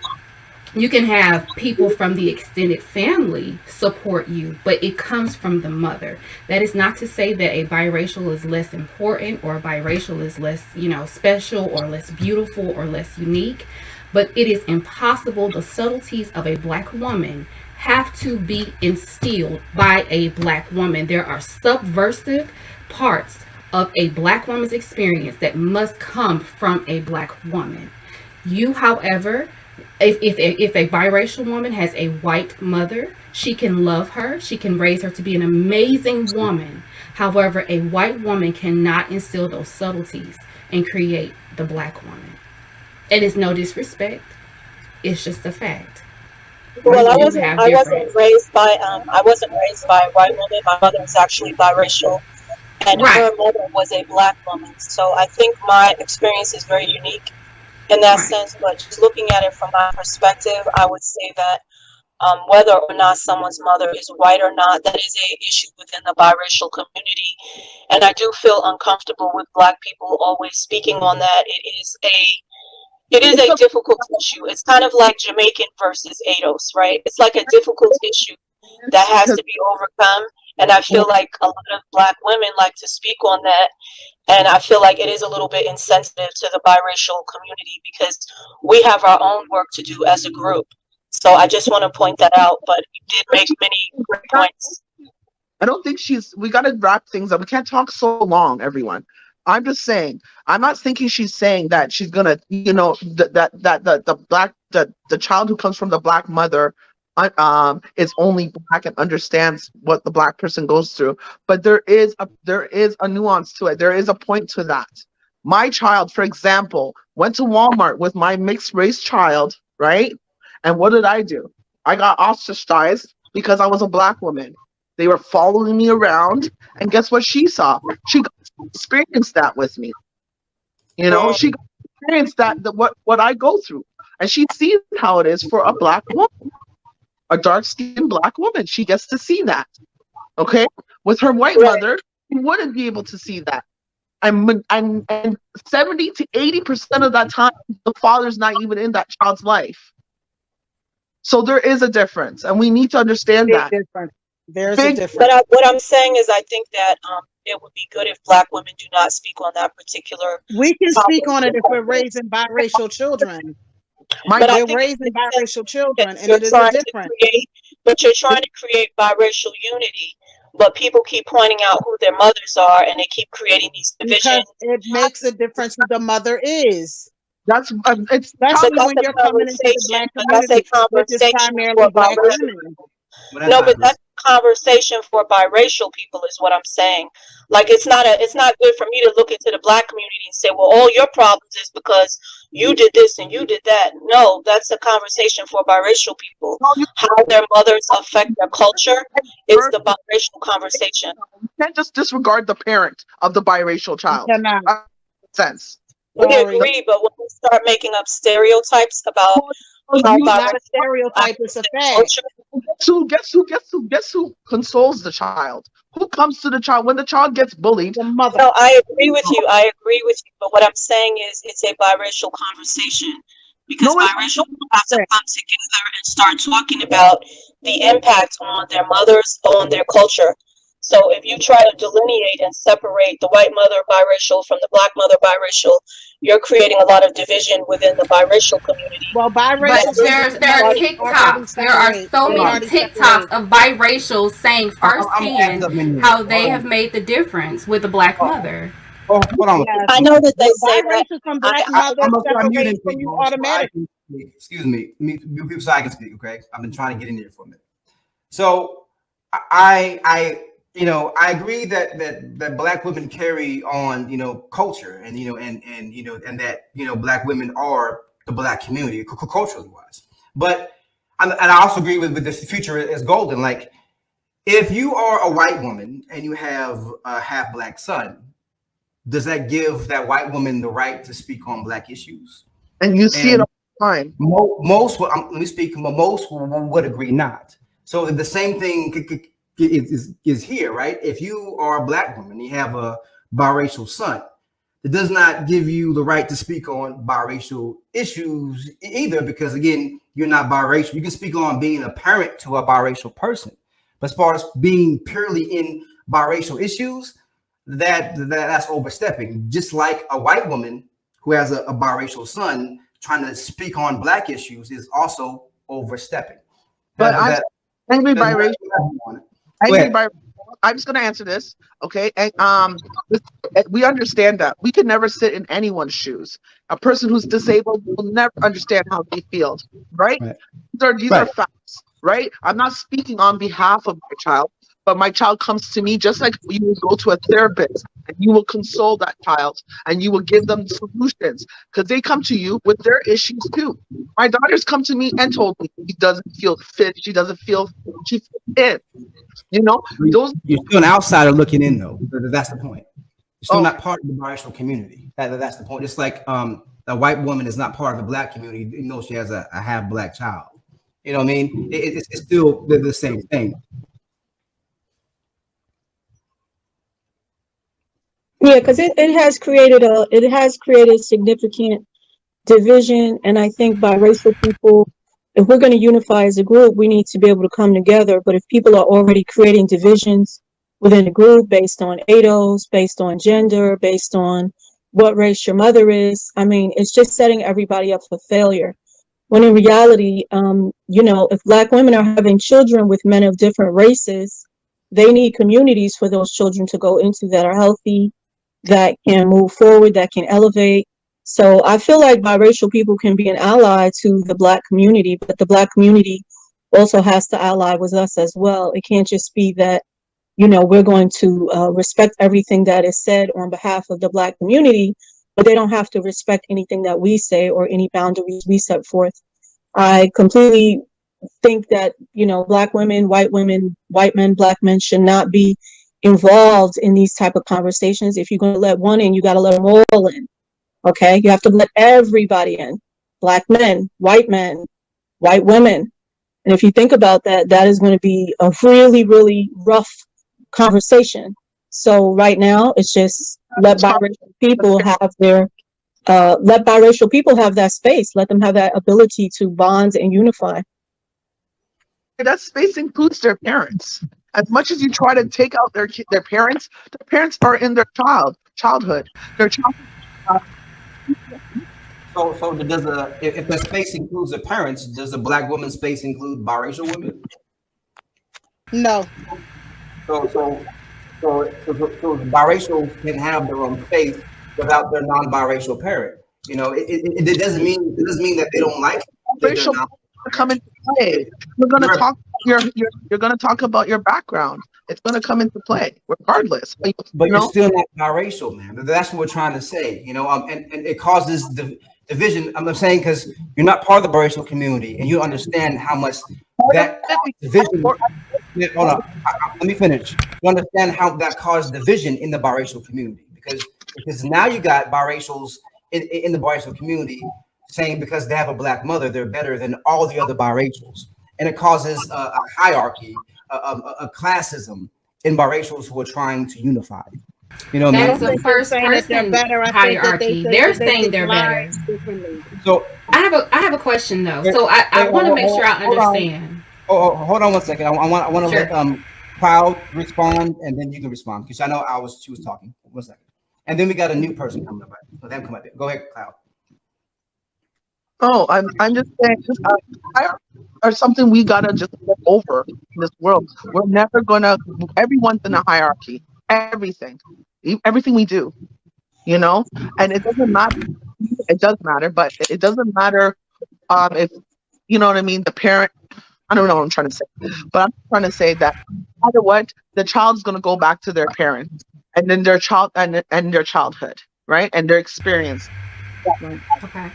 you can have people from the extended family support you, but it comes from the mother. That is not to say that a biracial is less important or a biracial is less, special or less beautiful or less unique, but it is impossible. The subtleties of a black woman have to be instilled by a black woman. There are subversive parts of a black woman's experience that must come from a black woman. You, however, if a biracial woman has a white mother, she can love her. She can raise her to be an amazing woman. However, a white woman cannot instill those subtleties and create the black woman. It is no disrespect. It's just a fact. Well, I wasn't raised by a white woman. My mother was actually biracial, and her mother was a black woman. So I think my experience is very unique in that sense. But just looking at it from my perspective, I would say that whether or not someone's mother is white or not, that is a issue within the biracial community, and I do feel uncomfortable with black people always speaking on that. It is a difficult issue. It's kind of like Jamaican versus ADOS, right? It's like a difficult issue that has to be overcome. And I feel like a lot of black women like to speak on that. And I feel like it is a little bit insensitive to the biracial community because we have our own work to do as a group. So I just want to point that out. But you did make many great points. I don't think we got to wrap things up. We can't talk so long, everyone. I'm just saying, I'm not thinking she's saying that she's gonna, the child who comes from the black mother, is only black and understands what the black person goes through. But there is a nuance to it. There is a point to that. My child, for example, went to Walmart with my mixed race child, right? And what did I do? I got ostracized because I was a black woman. They were following me around, and guess what she saw? She got to experience that with me. She got to experience what I go through, and she sees how it is for a black woman, a dark-skinned black woman. She gets to see that. Okay, with her white mother, she wouldn't be able to see that. And 70 to 80% of that time, the father's not even in that child's life. So there is a difference, and we need to understand that. There's a difference. But what I'm saying is I think that it would be good if black women do not speak on that particular. We can speak on it if we're raising biracial children. They're raising biracial children, and it is a difference. But you're trying to create biracial unity, but people keep pointing out who their mothers are, and they keep creating these divisions. Because it makes a difference who the mother is. That's especially when you're coming into the black community, which is primarily black women. No, but that's a conversation for biracial people is what I'm saying. Like it's not good for me to look into the black community and say, well, all your problems is because you did this and you did that. No, that's a conversation for biracial people. How their mothers affect their culture is the biracial conversation. You can't just disregard the parent of the biracial child. Sense. We agree, but when we start making up stereotypes about how not a stereotype, it's a fact. Guess who consoles the child? Who comes to the child when the child gets bullied? The mother. No, I agree with you. But what I'm saying is it's a biracial conversation because biracial people have to come together and start talking about the impact on their mothers, on their culture. So if you try to delineate and separate the white mother biracial from the black mother biracial, you're creating a lot of division within the biracial community. Well, biracial. But there are TikToks. There are so many TikToks of biracials saying firsthand how they have made the difference with the black mother. Oh, hold on. I know that they say biracial from black mothers separate from you automatically. Excuse me, people, so I can speak. Okay, I've been trying to get in there for a minute. So I agree that black women carry on, culture and, and that, black women are the black community culturally wise. But, and I also agree with the future is golden. Like if you are a white woman and you have a half black son, does that give that white woman the right to speak on black issues? And you see it all the time. Most would agree not. So the same thing is here, right? If you are a black woman, you have a biracial son, it does not give you the right to speak on biracial issues either, because again, you're not biracial. You can speak on being a parent to a biracial person, but as far as being purely in biracial issues, that's overstepping. Just like a white woman who has a biracial son trying to speak on black issues is also overstepping. But I'm just going to answer this, okay? And we understand that we can never sit in anyone's shoes. A person who's disabled will never understand how they feel, right? These are facts, right? I'm not speaking on behalf of my child, but my child comes to me just like you will go to a therapist and you will console that child and you will give them solutions because they come to you with their issues too. My daughter's come to me and told me she doesn't feel fit. She doesn't feel she fits in. You're still an outsider looking in though. That's the point. You're still not part of the biracial community. That's the point. It's like a white woman is not part of the black community, even though she has a half black child. You know what I mean? It's still the same thing. Yeah, because it has created significant division, and I think biracial people, if we're going to unify as a group, we need to be able to come together. But if people are already creating divisions within the group based on ADOS, based on gender, based on what race your mother is, I mean, it's just setting everybody up for failure. When in reality, if black women are having children with men of different races, they need communities for those children to go into that are healthy, that can move forward, that can elevate. So I feel like biracial people can be an ally to the black community, but the black community also has to ally with us as well. It can't just be that, we're going to respect everything that is said on behalf of the black community, but they don't have to respect anything that we say or any boundaries we set forth. I completely think that, black women, white men, black men should not be involved in these type of conversations. If you're going to let one in, you got to let them all in. Okay, you have to let everybody in. Black men, white women. And if you think about that, that is going to be a really, really rough conversation. So right now, it's just let biracial people have that space. Let them have that ability to bond and unify. That space includes their parents. As much as you try to take out their parents are in their childhood. Their childhood. So if the space includes the parents, does the black woman's space include biracial women? No. So biracial can have their own space without their non-biracial parent. It doesn't mean that they don't like it. Racial come into play. We're going to talk you're going to talk about your background. It's going to come into play regardless. But you're still not biracial, man. That's what we're trying to say, and it causes division. I'm saying because you're not part of the biracial community, and you understand how much that division. Hold on, let me finish. You understand how that caused division in the biracial community because now you got biracials in the biracial community saying because they have a black mother, they're better than all the other biracials, and it causes a hierarchy, a classism in biracials who are trying to unify. You know what I mean? That is a first person hierarchy. They're saying they're better. So I have a question though. So I want to make sure I understand. Hold on 1 second. I want to Sure. let Cloud respond, and then you can respond because I know she was talking. 1 second, and then we got a new person coming up. So them come up. Go ahead, Cloud. Oh, I'm just saying, or something we gotta just get over in this world. We're never gonna. Everyone's in a hierarchy. Everything we do, and it doesn't matter. It does matter, but it doesn't matter if you know what I mean. The parent. I don't know what I'm trying to say, but I'm trying to say that no matter what, the child's gonna go back to their parents, and then their child and their childhood, right, and their experience. Okay.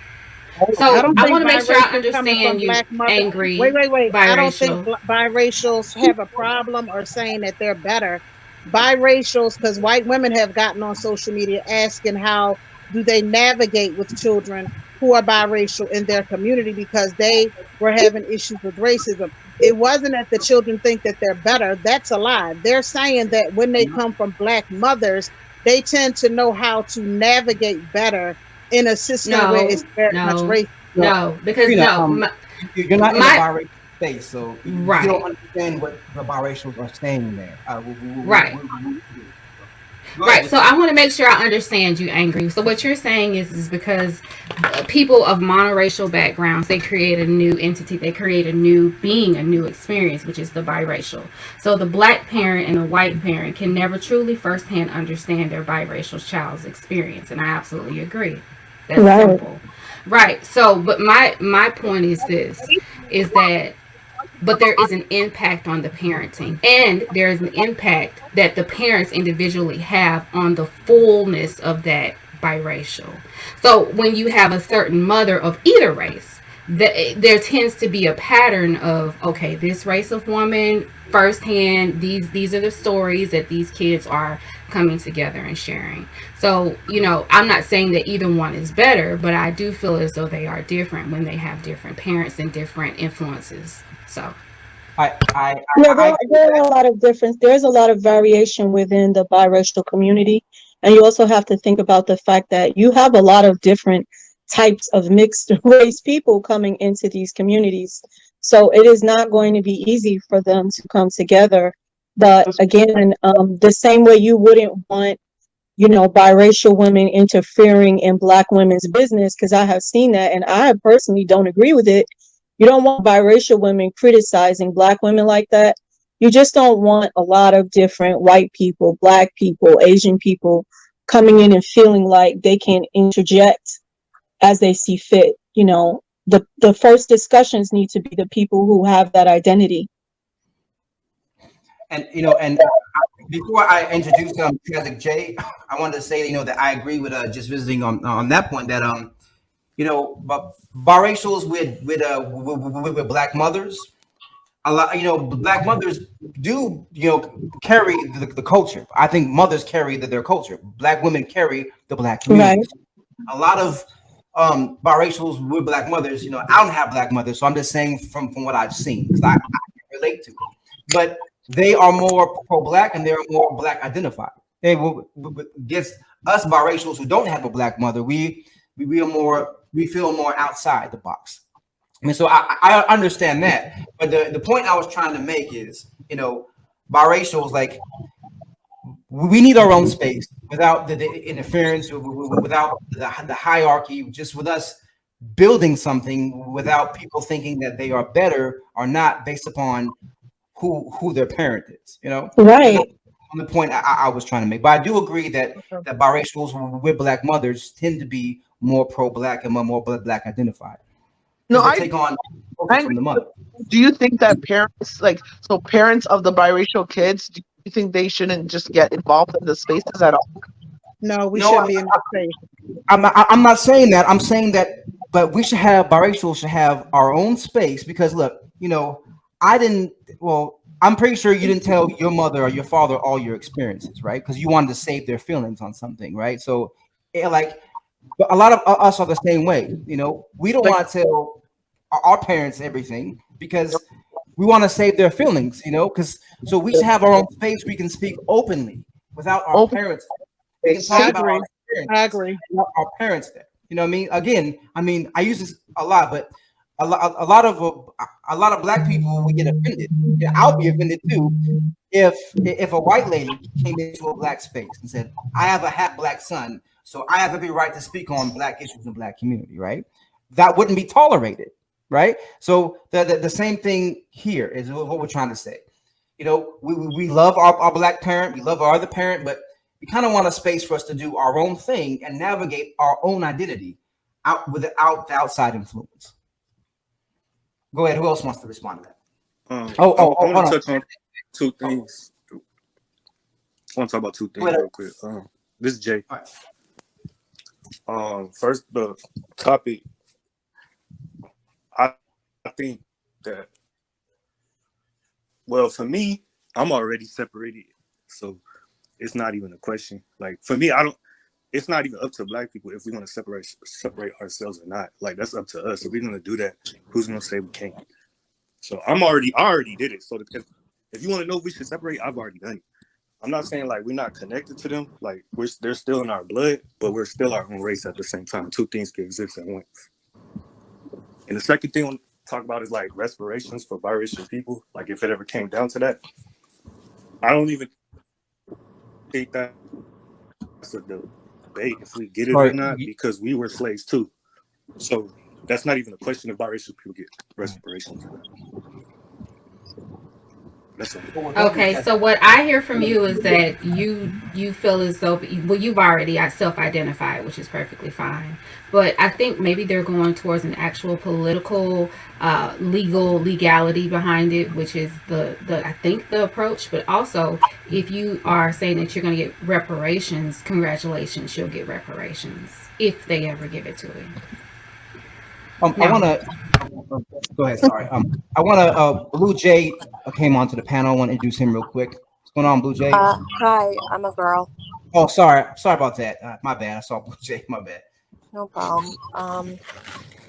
So I want to make sure I understand you, angry. Wait. Biracial. I don't think biracials have a problem or saying that they're better. Biracials, because white women have gotten on social media asking how do they navigate with children who are biracial in their community because they were having issues with racism. It wasn't that the children think that they're better. That's a lie. They're saying that when they come from black mothers, they tend to know how to navigate better in a system where it's very much racist. No, because you're not in the biracial space, so you don't understand what the biracials are saying there. Right. Right. So I want to make sure I understand you, angry. So what you're saying is because people of monoracial backgrounds, they create a new entity, they create a new being, a new experience, which is the biracial. So the black parent and the white parent can never truly firsthand understand their biracial child's experience, and I absolutely agree. That's simple. Right. So, but my point is this, is that but there is an impact on the parenting, and there is an impact that the parents individually have on the fullness of that biracial. So when you have a certain mother of either race, there tends to be a pattern of, okay, this race of woman firsthand, these are the stories that these kids are coming together and sharing. So, I'm not saying that either one is better, but I do feel as though they are different when they have different parents and different influences. So there are a lot of difference. There's a lot of variation within the biracial community. And you also have to think about the fact that you have a lot of different types of mixed race people coming into these communities. So it is not going to be easy for them to come together. But again, the same way you wouldn't want, biracial women interfering in black women's business, because I have seen that and I personally don't agree with it. You don't want biracial women criticizing black women like that. You just don't want a lot of different white people, black people, Asian people coming in and feeling like they can interject as they see fit. The first discussions need to be the people who have that identity. And before I introduce Tragic J, I wanted to say that I agree with just visiting on that point that but biracials with black mothers, a lot black mothers do carry the culture. I think mothers carry their culture. Black women carry the black community. Right. A lot of biracials with black mothers, I don't have black mothers, so I'm just saying from what I've seen because I can relate to it. But they are more pro-black and they're more black identified. They will against us biracials who don't have a black mother, we feel more outside the box. I mean, so I understand that, but the point I was trying to make is, biracials, like, we need our own space without the interference, without the hierarchy, just with us building something without people thinking that they are better or not based upon who their parent is, Right. On the point I was trying to make. But I do agree that biracials with black mothers tend to be more pro-black and more black identified. No, they take on from the mother. do you think that parents, like, so parents of the biracial kids, do you think they shouldn't just get involved in the spaces at all? No, we shouldn't be in the space. I'm not saying that. I'm saying that, but we should have biracial should have our own space because look, I didn't. Well, I'm pretty sure you didn't tell your mother or your father all your experiences, right? Because you wanted to save their feelings on something, right? So, like, but a lot of us are the same way. We don't want to tell our parents everything because we want to save their feelings. Because so we should have our own space. We can speak openly without our parents. We can talk about our experiences. I agree. Without our parents there. You know what I mean? Again, I use this a lot, but a lot of black people we get offended. Yeah, I'll be offended too if a white lady came into a black space and said, "I have a half black son, so I have every right to speak on black issues in black community." Right? That wouldn't be tolerated. Right? So the same thing here is what we're trying to say. We love our black parent, we love our other parent, but we kind of want a space for us to do our own thing and navigate our own identity without the outside influence. Go ahead. Who else wants to respond to that? I want to touch on two things. I want to talk about two things real quick. This is Jay. First, the topic. I think that, well, for me, I'm already separated, so it's not even a question. Like for me, it's not even up to black people if we want to separate ourselves or not. Like that's up to us. If we're gonna do that, who's gonna say we can't? So I already did it. So if you want to know if we should separate, I've already done it. I'm not saying like we're not connected to them. Like they're still in our blood, but we're still our own race at the same time. Two things can exist at once. And the second thing I want to talk about is like reparations for biracial people. Like if it ever came down to that, I don't even think that's a debate if we get it or not, because we were slaves too. So that's not even a question if biracial people get reparations or not. Okay, so what I hear from you is that you feel as though, well, you've already self-identified, which is perfectly fine. But I think maybe they're going towards an actual political, legality behind it, which is I think the approach. But also, if you are saying that you're going to get reparations, congratulations, you'll get reparations if they ever give it to you. I want to go ahead. Sorry. I want to. Blue Jay came onto the panel. I want to introduce him real quick. What's going on, Blue Jay? Hi, I'm a girl. Oh, sorry about that. My bad. I saw Blue Jay. My bad. No problem.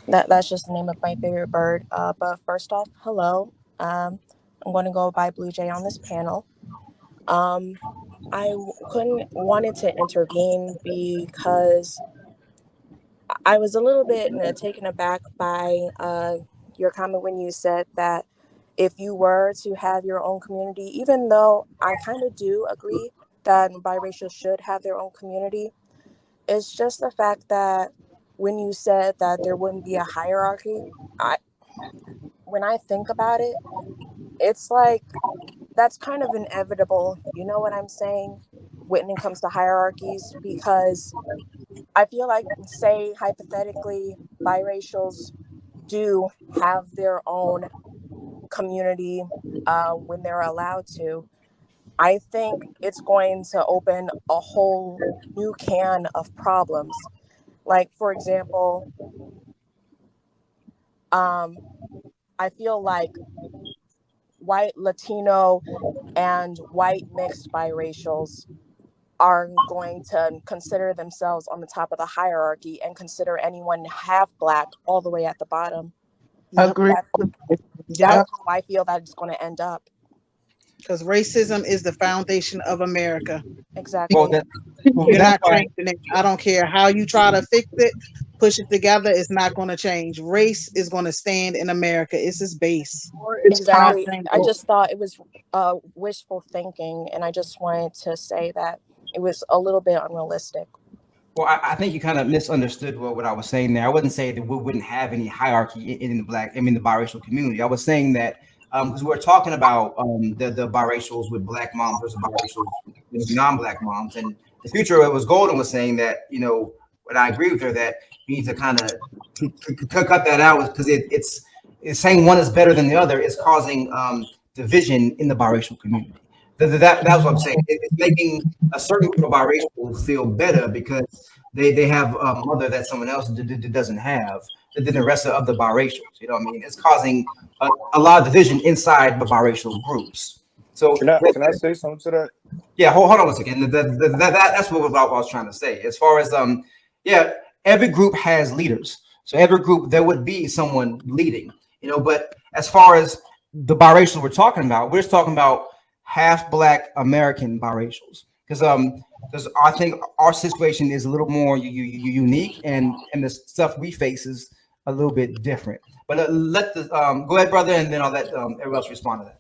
That's just the name of my favorite bird. But first off, hello. I'm going to go by Blue Jay on this panel. I wanted to intervene because I was a little bit taken aback by your comment when you said that if you were to have your own community, even though I kind of do agree that biracial should have their own community, it's just the fact that when you said that there wouldn't be a hierarchy, when I think about it, it's like that's kind of inevitable. You know what I'm saying? When it comes to hierarchies, because I feel like, say, hypothetically, biracials do have their own community when they're allowed to. I think it's going to open a whole new can of problems. Like, for example, I feel like white Latino and white mixed biracials are going to consider themselves on the top of the hierarchy and consider anyone half black all the way at the bottom. Agree. That's how I feel that it's going to end up. Because racism is the foundation of America. Exactly. You're not changing it. I don't care how you try to fix it, push it together, it's not going to change. Race is going to stand in America. It's its base. Exactly. I just thought it was wishful thinking, and I just wanted to say that it was a little bit unrealistic. Well, I think you kind of misunderstood what I was saying there. I wouldn't say that we wouldn't have any hierarchy in the biracial community. I was saying that because we're talking about the biracials with black moms versus biracials with non-black moms, and the future it was Golden was saying that, and I agree with her that we need to kind of cut that out because saying one is better than the other is causing division in the biracial community. That's what I'm saying. It's making a certain group of biracial feel better because they have a mother that someone else doesn't have than the rest of the biracials. You know what I mean? It's causing a lot of division inside the biracial groups. So can I say something to that? Yeah, hold on a second. That's what I was trying to say. As far as yeah, every group has leaders. So every group there would be someone leading, you know. But as far as the biracials we're talking about half Black American biracials because I think our situation is a little more unique and the stuff we face is a little bit different. But let the go ahead, brother, and then I'll let everyone else respond to that.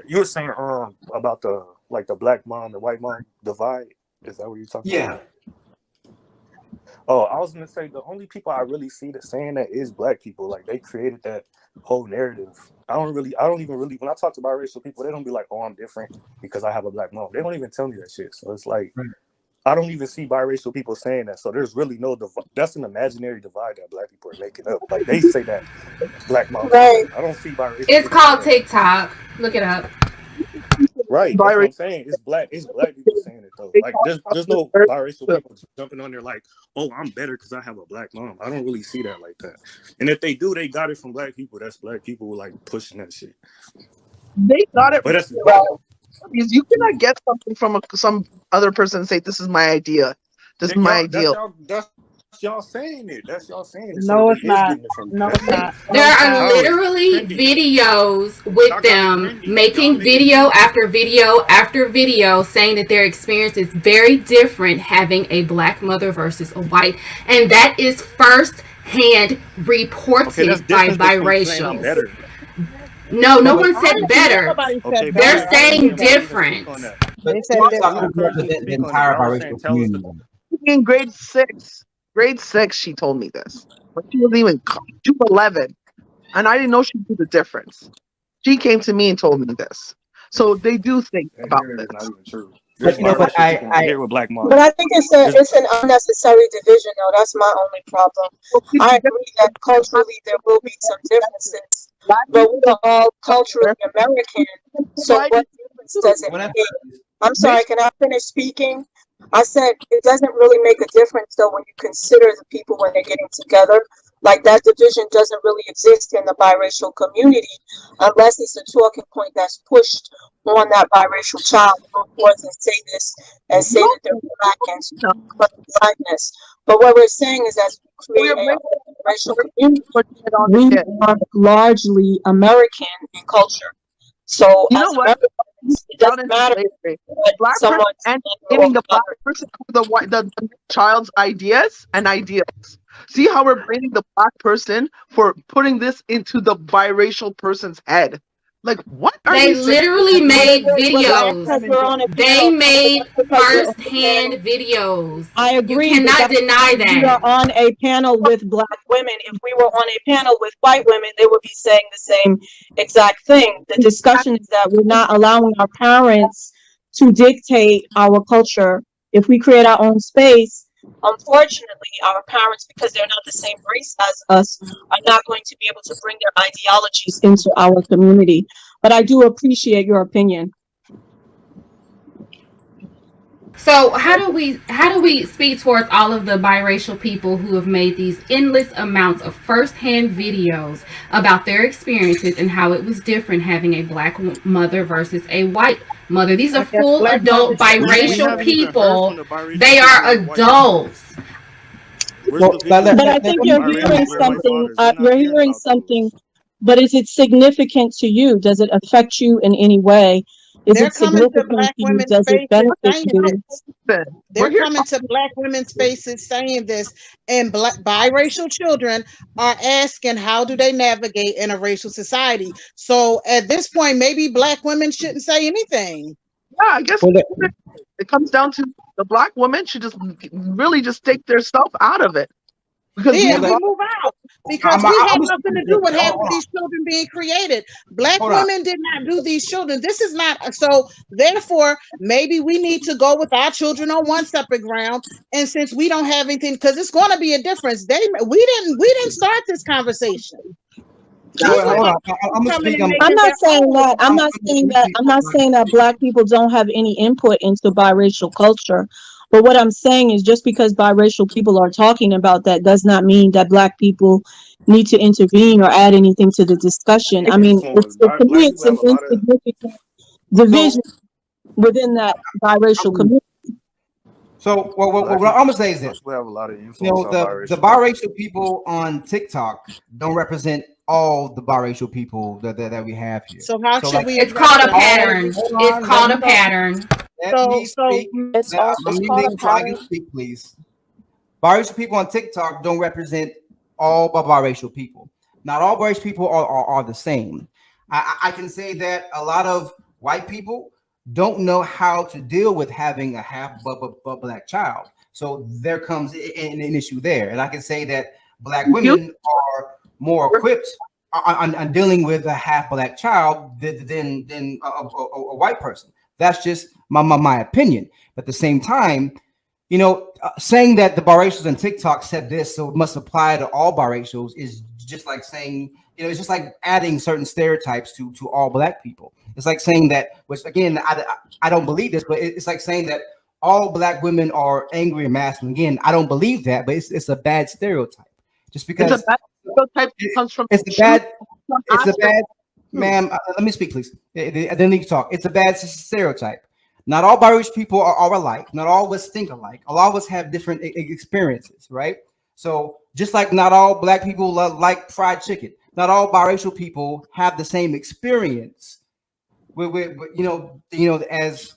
You were saying about the Black mom and white mom divide. Is that what you're talking about? Oh, I was gonna say the only people I really see that saying that is Black people. Like they created that whole narrative. I don't even really when I talk to biracial people, they don't be like, oh, I'm different because I have a Black mom. They don't even tell me that shit. So it's like I don't even see biracial people saying that. So there's really no that's an imaginary divide that Black people are making up. Like they say that Black moms. Right. I don't see biracial. It's called TikTok. Look it up. Right, that's what I'm saying. It's black people saying it though. Like there's no biracial people jumping on there like, oh, I'm better because I have a Black mom. I don't really see that like that. And if they do, they got it from Black people. That's Black people like pushing that shit. They got it. But that's because you cannot get something from some other person and say, "This is my idea. This is my ideal." That's y'all saying it. That's y'all saying it. No, it's not. No, it's not. There are literally videos with them making video after video after video saying that their experience is very different having a Black mother versus a white. And that is first-hand reported by biracials. No one said better. They're saying different. They said the entire biracial community. In grade 6, she told me this. But she was even 11. And I didn't know she knew the difference. She came to me and told me this. So they do think about this. Not even true. But you know what? But I think it's an unnecessary division, though. That's my only problem. I agree that culturally there will be some differences, but we are all culturally American. So what difference does it make? I'm sorry, can I finish speaking? I said it doesn't really make a difference though when you consider the people when they're getting together. Like that division doesn't really exist in the biracial community unless it's a talking point that's pushed on that biracial child who towards and say this and say that they're Black and Blackness. But what we're saying is that we create a racial community. We are largely American in culture. So you know what? It doesn't matter. Black person and giving the Black person the child's ideas and ideals. See how we're blaming the Black person for putting this into the biracial person's head. Like what? They literally made videos. They made first-hand videos. I agree. You cannot deny that. We are on a panel with Black women. If we were on a panel with white women, they would be saying the same exact thing. The discussion is that we're not allowing our parents to dictate our culture. If we create our own space, unfortunately, our parents, because they're not the same race as us, are not going to be able to bring their ideologies into our community. But I do appreciate your opinion. So how do we speak towards all of the biracial people who have made these endless amounts of first-hand videos about their experiences and how it was different having a Black mother versus a white mother? These are full adult biracial people. They are adults. But I think you're hearing something. You're hearing something. But is it significant to you? Does it affect you in any way? Is it significant to you? Does it benefit you? They're coming to Black women's faces saying this, and biracial children are asking how do they navigate in a racial society. So at this point, maybe Black women shouldn't say anything. Yeah, I guess it comes down to the Black woman should just really just take their stuff out of it. Because we move out. because we had nothing to do with half of these children being created. Black women did not do these children. This is not so. Therefore, maybe we need to go with our children on one separate ground. And since we don't have anything, because it's going to be a difference. We didn't start this conversation. I'm not saying that. I'm not saying that. I'm not saying that Black people don't have any input into biracial culture. But what I'm saying is, just because biracial people are talking about that does not mean that Black people need to intervene or add anything to the discussion. I mean, to me, it's an insignificant division within that biracial community. So what I'm gonna say is this: we have a lot of influence the biracial people on TikTok don't represent all the biracial people that we have here. So how should we? It's called a pattern. It's called a pattern. It's called a pattern. Speak, please. Biracial people on TikTok don't represent all biracial people. Not all biracial people are the same. I can say that a lot of white people don't know how to deal with having a half Black child. So there comes an issue there. And I can say that Black women are more equipped on dealing with a half Black child than a white person. That's just my opinion. But at the same time, saying that the biracials on TikTok said this, so it must apply to all biracials, is just like saying, it's just like adding certain stereotypes to all Black people. It's like saying that, which again, I don't believe this, but it's like saying that all Black women are angry and masculine. Again, I don't believe that, but it's a bad stereotype. Just because it's a bad stereotype comes from it's a bad, ma'am. Let me speak, please. Then you talk. It's a bad stereotype. Not all biracial people are alike. Not all of us think alike. A lot of us have different experiences, right? So just like not all Black people like fried chicken, not all biracial people have the same experience with as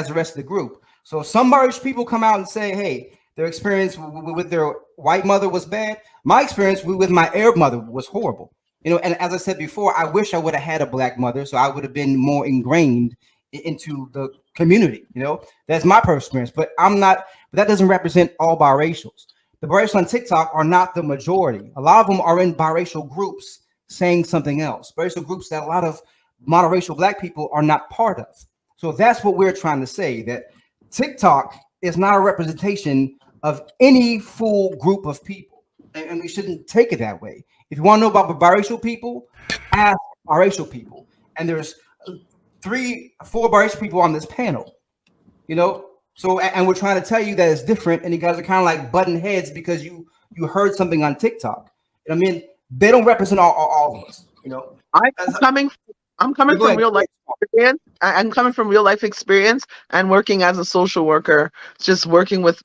the rest of the group. So some biracial people come out and say, hey, their experience with their white mother was bad. My experience with my Arab mother was horrible. And as I said before, I wish I would have had a Black mother, so I would have been more ingrained into the community. That's my personal experience, but that doesn't represent all biracials. The biracials on TikTok are not the majority. A lot of them are in biracial groups saying something else. Biracial groups that a lot of monoracial Black people are not part of. So that's what we're trying to say, that TikTok is not a representation of any full group of people. And we shouldn't take it that way. If you want to know about biracial people, ask biracial people. And there's 3-4 biracial people on this panel, So, and we're trying to tell you that it's different, and you guys are kind of like butting heads because you heard something on TikTok. I mean, they don't represent all of us. I'm coming from real life experience. I'm coming from real life experience and working as a social worker, just working with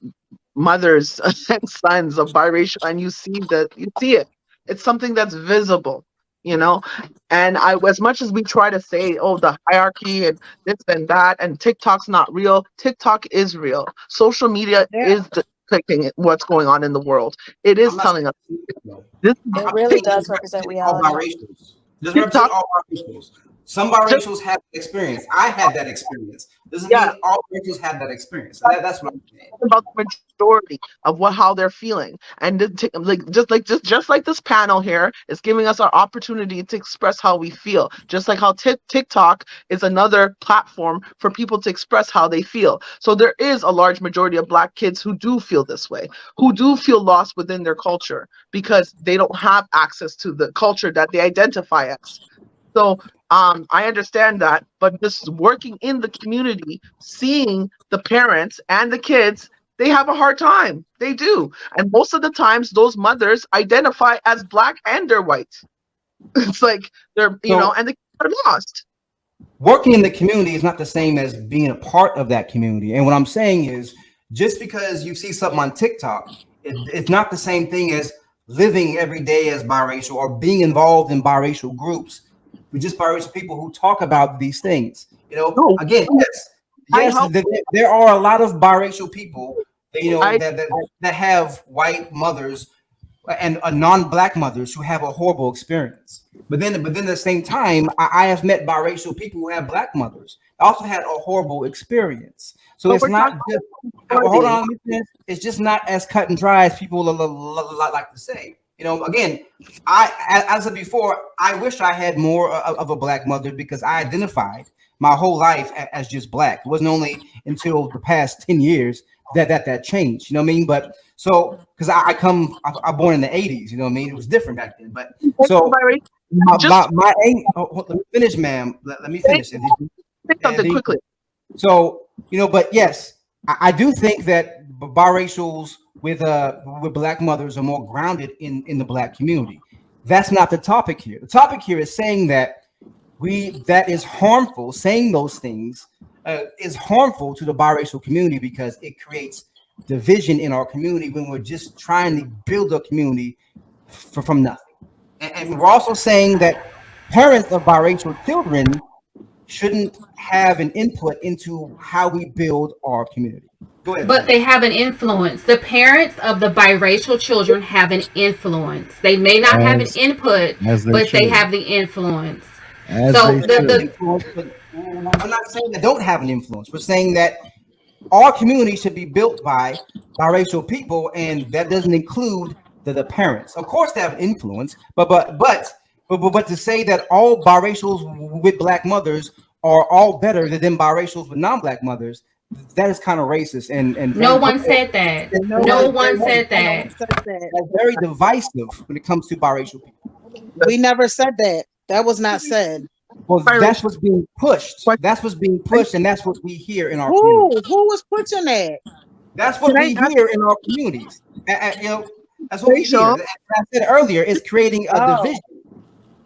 mothers and sons of biracial, and you see it. It's something that's visible. And as much as we try to say, oh, the hierarchy and this and that, and TikTok's not real, TikTok is real. Social media is depicting what's going on in the world. It is telling us. It really does represent reality. Doesn't represent all biracials. Some biracials have experience. I had that experience. Doesn't mean all biracials have that experience. So that's what I'm saying. About the majority of how they're feeling, and just like this panel here is giving us our opportunity to express how we feel. Just like how TikTok is another platform for people to express how they feel. So there is a large majority of Black kids who do feel this way, who do feel lost within their culture because they don't have access to the culture that they identify as. So I understand that, but just working in the community, seeing the parents and the kids, they have a hard time. They do. And most of the times, those mothers identify as Black and they're white. It's like they're, and they are lost. Working in the community is not the same as being a part of that community. And what I'm saying is, just because you see something on TikTok, it's not the same thing as living every day as biracial or being involved in biracial groups. We're just biracial people who talk about these things. Again, yes, there are a lot of biracial people, that have white mothers and non-Black mothers who have a horrible experience. But then at the same time, I have met biracial people who have Black mothers. I also had a horrible experience. So it's not just, hold on, it's just not as cut and dry as people like to say. Again, as I said before, I wish I had more of a black mother because I identified my whole life as just black. It wasn't only until the past 10 years that changed. You know what I mean? But so because I born in the 80s. You know what I mean? It was different back then. But so my let me finish, ma'am. Let me finish. Say something quickly. So but yes, I do think that biracials with black mothers are more grounded in the black community. That's not the topic here. The topic here is saying that that is harmful. Saying those things is harmful to the biracial community because it creates division in our community when we're just trying to build a community from nothing. And we're also saying that parents of biracial children shouldn't have an input into how we build our community. Go ahead. But they have an influence. The parents of the biracial children have an influence. They may not have an input, but they have the influence. So we're not saying they don't have an influence. We're saying that our community should be built by biracial people, and that doesn't include the parents. Of course, they have an influence, but to say that all biracials with black mothers are all better than biracials with non-black mothers, that is kind of racist and no one said that. No one said that. That's very divisive when it comes to biracial people. We never said that. That was not said. Well, that's what's being pushed. That's what's being pushed, and that's what we hear in our community. Who was pushing that? That's what we hear in our communities. That's what we hear. As I said earlier, it's creating a division.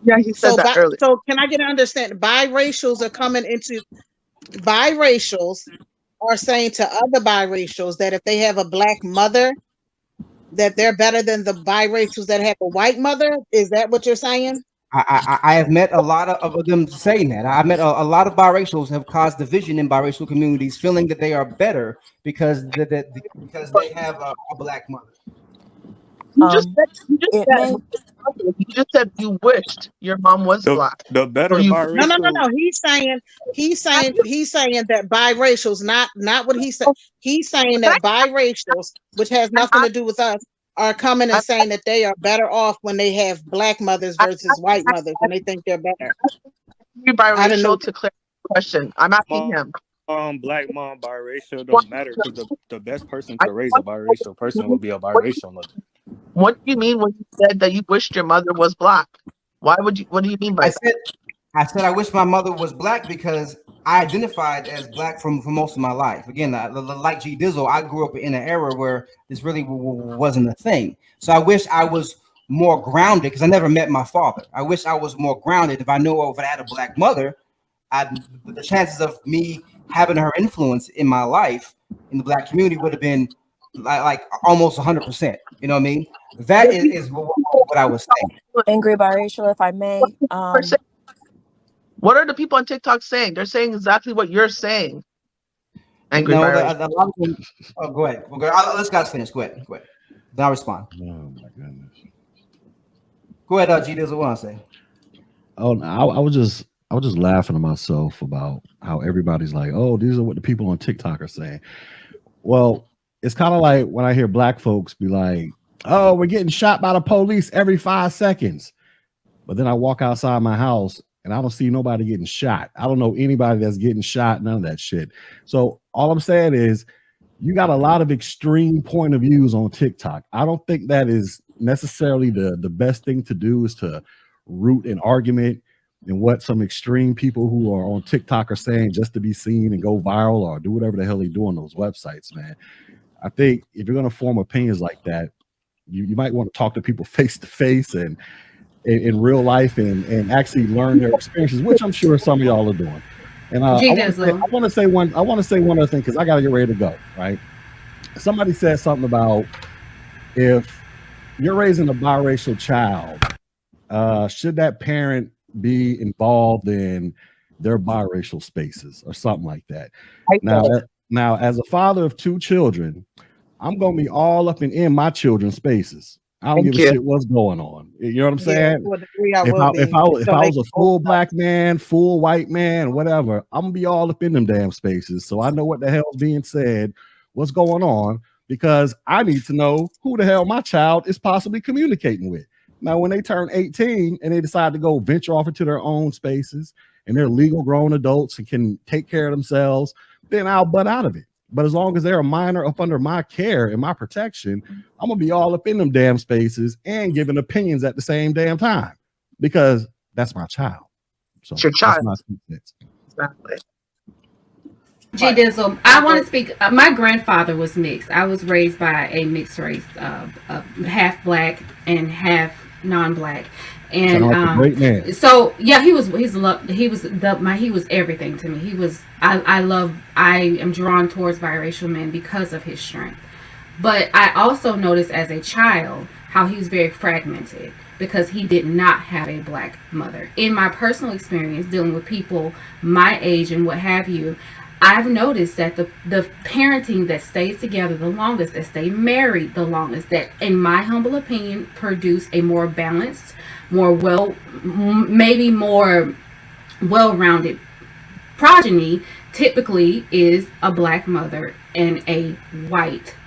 Yeah, he said that earlier. So can I get an understanding? Biracials are coming into biracials are saying to other biracials that if they have a black mother, that they're better than the biracials that have a white mother. Is that what you're saying? I have met a lot of them saying that. I met a lot of biracials have caused division in biracial communities, feeling that they are better because they have a black mother. You just said you wished your mom was black. The better biracial. No. He's saying that biracials, not what he said. He's saying that biracials, which has nothing to do with us, are coming and saying that they are better off when they have black mothers versus white mothers, and they think they're better. I don't know to clarify the question. I'm asking him. Black mom biracial don't matter because the best person to raise a biracial person would be a biracial mother. What do you mean when you said that you wished your mother was black? What do you mean by that? I said I wish my mother was black because I identified as black for most of my life. Again, like G Dizzle, I grew up in an era where this really wasn't a thing. So I wish I was more grounded because I never met my father. I wish I was more grounded. If I had a black mother, the chances of me having her influence in my life in the black community would have been like almost 100%. You know what I mean? That is what I was saying. Angry biracial, if I may. What are the people on TikTok saying? They're saying exactly what you're saying. Angry biracial. A lot of them, go ahead. Let's guys finish. Go ahead. Then I'll respond. Oh my goodness. Go ahead, G. There's what I want to say. Oh, I was just laughing to myself about how everybody's like, oh, these are what the people on TikTok are saying. Well, it's kind of like when I hear black folks be like, oh, we're getting shot by the police every 5 seconds. But then I walk outside my house and I don't see nobody getting shot. I don't know anybody that's getting shot, none of that shit. So all I'm saying is you got a lot of extreme point of views on TikTok. I don't think that is necessarily the best thing to do is to root an argument in what some extreme people who are on TikTok are saying just to be seen and go viral or do whatever the hell they do on those websites, man. I think if you're going to form opinions like that, you might want to talk to people face to face and in real life and actually learn their experiences, which I'm sure some of y'all are doing. And I want to say one other thing because I got to get ready to go. Right? Somebody said something about if you're raising a biracial child, should that parent be involved in their biracial spaces or something like that? Now, as a father of 2 children, I'm gonna be all up and in my children's spaces. I don't give a shit what's going on. You know what I'm saying? If I was a full black man, full white man, whatever, I'm gonna be all up in them damn spaces. So I know what the hell's being said, what's going on, because I need to know who the hell my child is possibly communicating with. Now, when they turn 18 and they decide to go venture off into their own spaces and they're legal grown adults and can take care of themselves, then I'll butt out of it. But as long as they're a minor up under my care and my protection, I'm gonna be all up in them damn spaces and giving opinions at the same damn time because that's my child. So it's your child. Exactly. G Dizzle, I want to speak. My grandfather was mixed. I was raised by a mixed race, half black and half non-black, and so yeah, he was everything to me. I am drawn towards biracial men because of his strength, but I also noticed as a child how he was very fragmented because he did not have a black mother. In my personal experience dealing with people my age and what have you, I've noticed that the parenting that stays together the longest, that stay married the longest, that in my humble opinion produce a more balanced, more well-rounded progeny, typically is a black mother and a white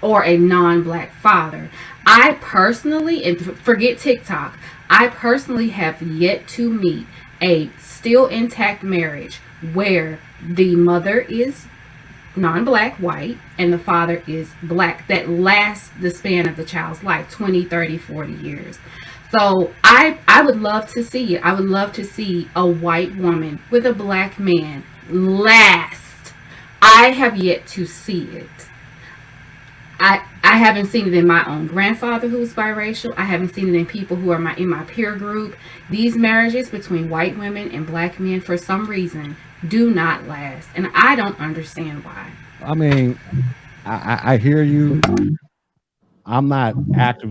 or a non-black father. I personally, and forget TikTok, I personally have yet to meet a still intact marriage where the mother is non-black, white, and the father is black, that lasts the span of the child's life, 20, 30, 40 years. So I would love to see it. I would love to see a white woman with a black man last. I have yet to see it. I haven't seen it in my own grandfather who's biracial. I haven't seen it in people who are in my peer group. These marriages between white women and black men, for some reason, do not last. And I don't understand why. I mean, I hear you. I'm not active